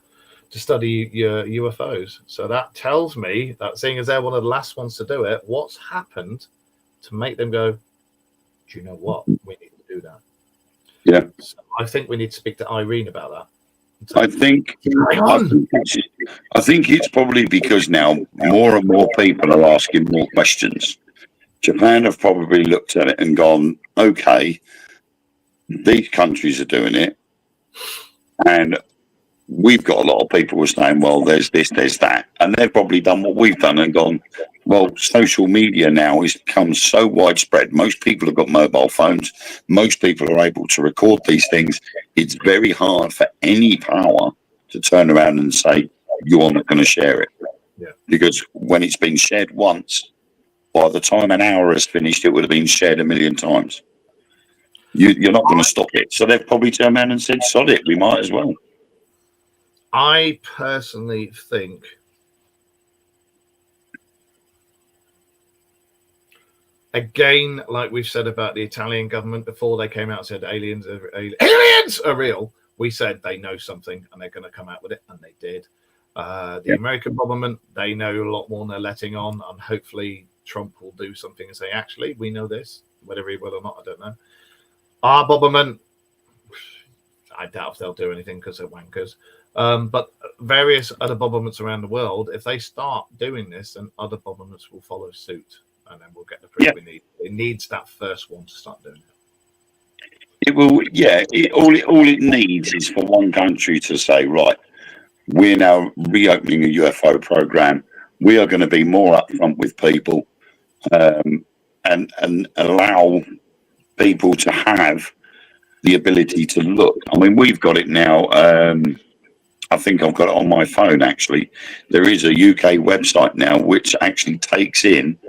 [SPEAKER 1] study your UFOs. So that tells me that, seeing as they're one of the last ones to do it, what's happened to make them go, do you know what? We need to do that.
[SPEAKER 2] Yeah.
[SPEAKER 1] So I think we need to speak to Irene about that.
[SPEAKER 2] I think it's probably because now more and more people are asking more questions. Japan have probably looked at it and gone, okay, these countries are doing it, and we've got a lot of people who are saying, well, there's this, there's that, and they've probably done what we've done and gone, well, social media now has become so widespread. Most people have got mobile phones. Most people are able to record these things. It's very hard for any power to turn around and say, you're not going to share it.
[SPEAKER 1] Yeah.
[SPEAKER 2] Because when it's been shared once, by the time an hour has finished, it would have been shared 1 million times. You're not going to stop it. So they've probably turned around and said, sod it, we might as well.
[SPEAKER 1] I personally think again, like we've said about the Italian government before, they came out and said aliens are real. We said they know something and they're going to come out with it, and they did. The American government, they know a lot more than they're letting on, and hopefully Trump will do something and say, actually, we know this, whether he will or not, I don't know. Our government, I doubt if they'll do anything because they're wankers. But various other governments around the world, if they start doing this, then other governments will follow suit, and then we'll get the proof we need. It needs that first one to start doing it.
[SPEAKER 2] all it needs is for one country to say, right, we're now reopening a UFO program. We are going to be more upfront with people, and allow people to have the ability to look. I mean, we've got it now. I think I've got it on my phone, actually. There is a UK website now which actually takes in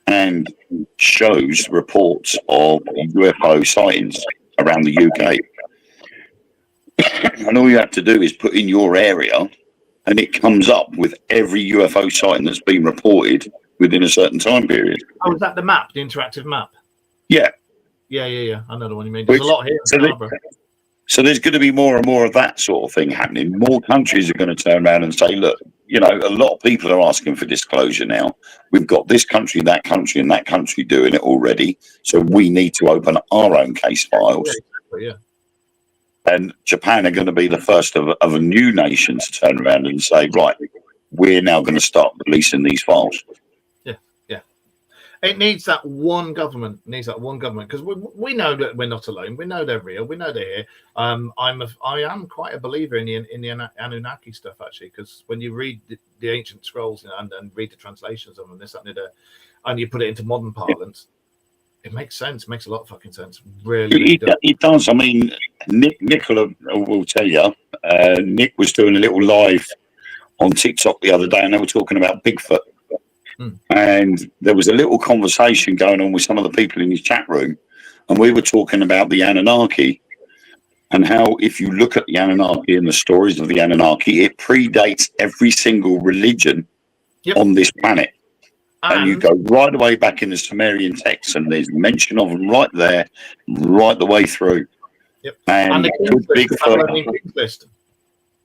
[SPEAKER 2] and shows reports of UFO sightings around the UK. And all you have to do is put in your area, and it comes up with every UFO sighting that's been reported within a certain time period.
[SPEAKER 1] Oh, is that the map, the interactive map?
[SPEAKER 2] Yeah.
[SPEAKER 1] Yeah. I know the one you mean. There's a lot here in Scarborough.
[SPEAKER 2] So there's going to be more and more of that sort of thing happening. More countries are going to turn around and say, look, you know, a lot of people are asking for disclosure now. We've got this country, and that country doing it already. So we need to open our own case files.
[SPEAKER 1] Yeah.
[SPEAKER 2] And Japan are going to be the first of a new nation to turn around and say, right, we're now going to start releasing these files.
[SPEAKER 1] It needs that one government. Because we know that we're not alone. We know they're real. We know they're here. I am quite a believer in the Anunnaki stuff, actually, because when you read the ancient scrolls and read the translations of them, and you put it into modern parlance, it makes sense. It makes a lot of fucking sense. Really does.
[SPEAKER 2] It does. I mean, Nicola will tell you. Nick was doing a little live on TikTok the other day, and they were talking about Bigfoot. And there was a little conversation going on with some of the people in his chat room, and we were talking about the Anunnaki and how, if you look at the Anunnaki and the stories of the Anunnaki, it predates every single religion on this planet. And you go right away back in the Sumerian texts, and there's mention of them right there, right the way through. And
[SPEAKER 1] the Babylonian Kings list.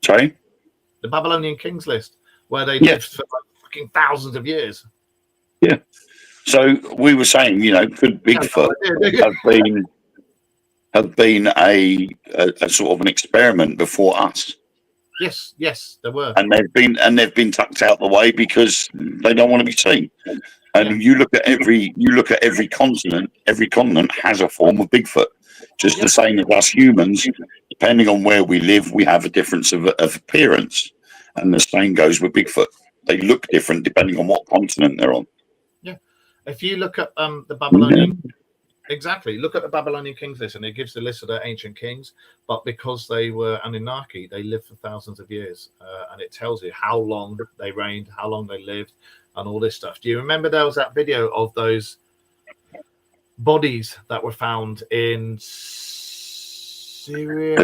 [SPEAKER 2] Sorry?
[SPEAKER 1] The Babylonian Kings list, where they lived for thousands of years.
[SPEAKER 2] Yeah. So we were saying, you know, could Bigfoot have been a sort of an experiment before us?
[SPEAKER 1] Yes, there were.
[SPEAKER 2] And they've been tucked out the way because they don't want to be seen. And you look at every continent has a form of Bigfoot. Just the same as us humans, depending on where we live, we have a difference of appearance. And the same goes with Bigfoot. They look different depending on what continent they're on.
[SPEAKER 1] Yeah. If you look at the Babylonian, look at the Babylonian Kings list, and it gives the list of their ancient kings. But because they were Anunnaki, they lived for thousands of years, and it tells you how long they reigned, how long they lived, and all this stuff. Do you remember there was that video of those bodies that were found in Syria?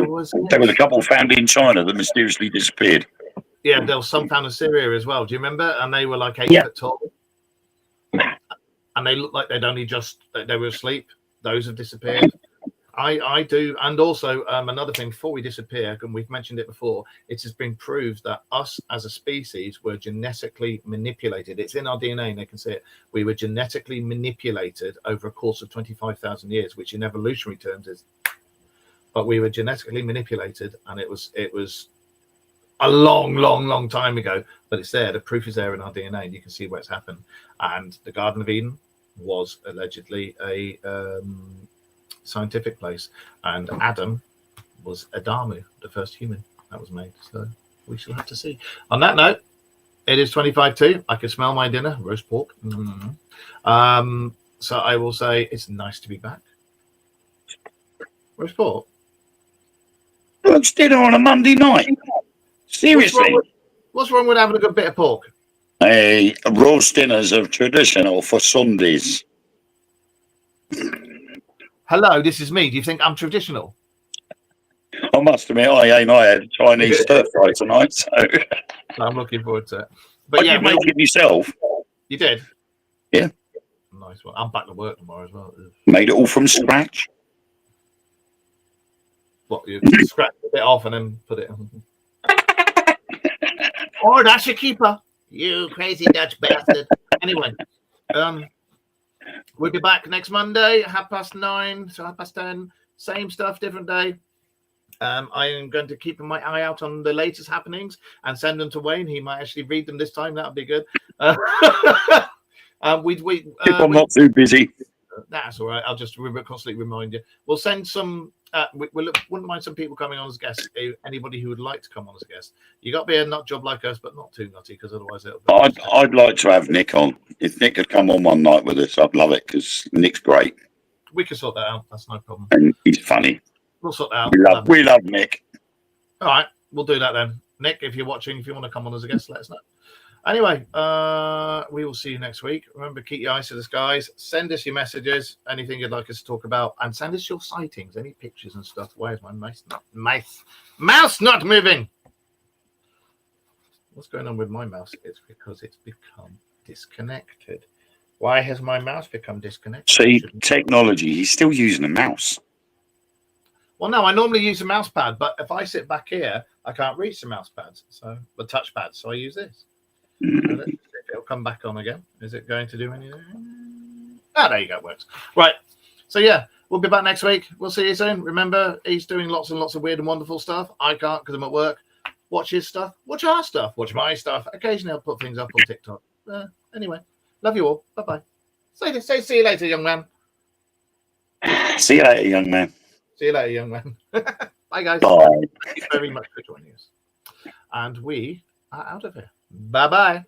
[SPEAKER 1] Was it?
[SPEAKER 2] There was a couple found in China that mysteriously disappeared.
[SPEAKER 1] Yeah, there was some found in Syria as well. Do you remember? And they were like 8 foot tall. And they looked like they were asleep. Those have disappeared. I do. And also another thing, before we disappear, and we've mentioned it before, it has been proved that us as a species were genetically manipulated. It's in our DNA, and they can see it. We were genetically manipulated over a course of 25,000 years, which in evolutionary terms is. But we were genetically manipulated, and it was a long time ago, but it's there. The proof is there in our DNA, and you can see where it's happened. And the Garden of Eden was allegedly a scientific place, and Adam was Adamu, the first human that was made. So we shall have to see. On that note, it is 25 I can smell my dinner, roast pork. So I will say it's nice to be back. Roast pork.
[SPEAKER 2] Roast dinner on a Monday night. Seriously,
[SPEAKER 1] what's wrong with having a good bit of pork?
[SPEAKER 2] Roast dinners are traditional for Sundays.
[SPEAKER 1] Hello, this is me. Do you think I'm traditional?
[SPEAKER 2] I must admit, I had Chinese stir fry tonight, so
[SPEAKER 1] I'm looking forward to it. But
[SPEAKER 2] you make it yourself.
[SPEAKER 1] You did?
[SPEAKER 2] Yeah.
[SPEAKER 1] Nice one. I'm back to work tomorrow as well.
[SPEAKER 2] Made it all from scratch.
[SPEAKER 1] What, you scratch a bit off and then put it in? Oh, that's your keeper, you crazy Dutch bastard. Anyway, we'll be back next Monday, 9:30 to 10:30. Same stuff, different day. I am going to keep my eye out on the latest happenings and send them to Wayne. He might actually read them this time. That would be good. If
[SPEAKER 2] I'm not too busy.
[SPEAKER 1] That's all right. I'll just constantly remind you. We'll send some We wouldn't mind some people coming on as guests. Anybody who would like to come on as a guest, you got to be a nut job like us, but not too nutty, because otherwise it'll be.
[SPEAKER 2] I'd like to have Nick on. If Nick could come on one night with us, I'd love it, because Nick's great
[SPEAKER 1] We can sort that out. That's no problem.
[SPEAKER 2] and he's funny.
[SPEAKER 1] We'll sort that out.
[SPEAKER 2] We love Nick.
[SPEAKER 1] All right, we'll do that then. Nick, if you're watching, if you want to come on as a guest, let us know. Anyway, we will see you next week. Remember, keep your eyes to the skies. Send us your messages, anything you'd like us to talk about, and send us your sightings, any pictures and stuff. Why is my mouse not moving? What's going on with my mouse? It's because it's become disconnected. Why has my mouse become disconnected?
[SPEAKER 2] See, technology. He's still using a mouse.
[SPEAKER 1] Well, no, I normally use a mouse pad, but if I sit back here, I can't reach the mouse pads, so the touch pads. So I use this. So it'll come back on again. Is it going to do anything? Ah, there you go. It works. Right. So yeah, we'll be back next week. We'll see you soon. Remember, he's doing lots and lots of weird and wonderful stuff. I can't because I'm at work. Watch his stuff. Watch our stuff. Watch my stuff. Occasionally, I'll put things up on TikTok. Anyway, love you all. Bye bye. Say see you later, young man.
[SPEAKER 2] See you later, young man.
[SPEAKER 1] See you later, young man. Bye, guys.
[SPEAKER 2] Bye.
[SPEAKER 1] Thank you very much for joining us. And we are out of here. Bye-bye.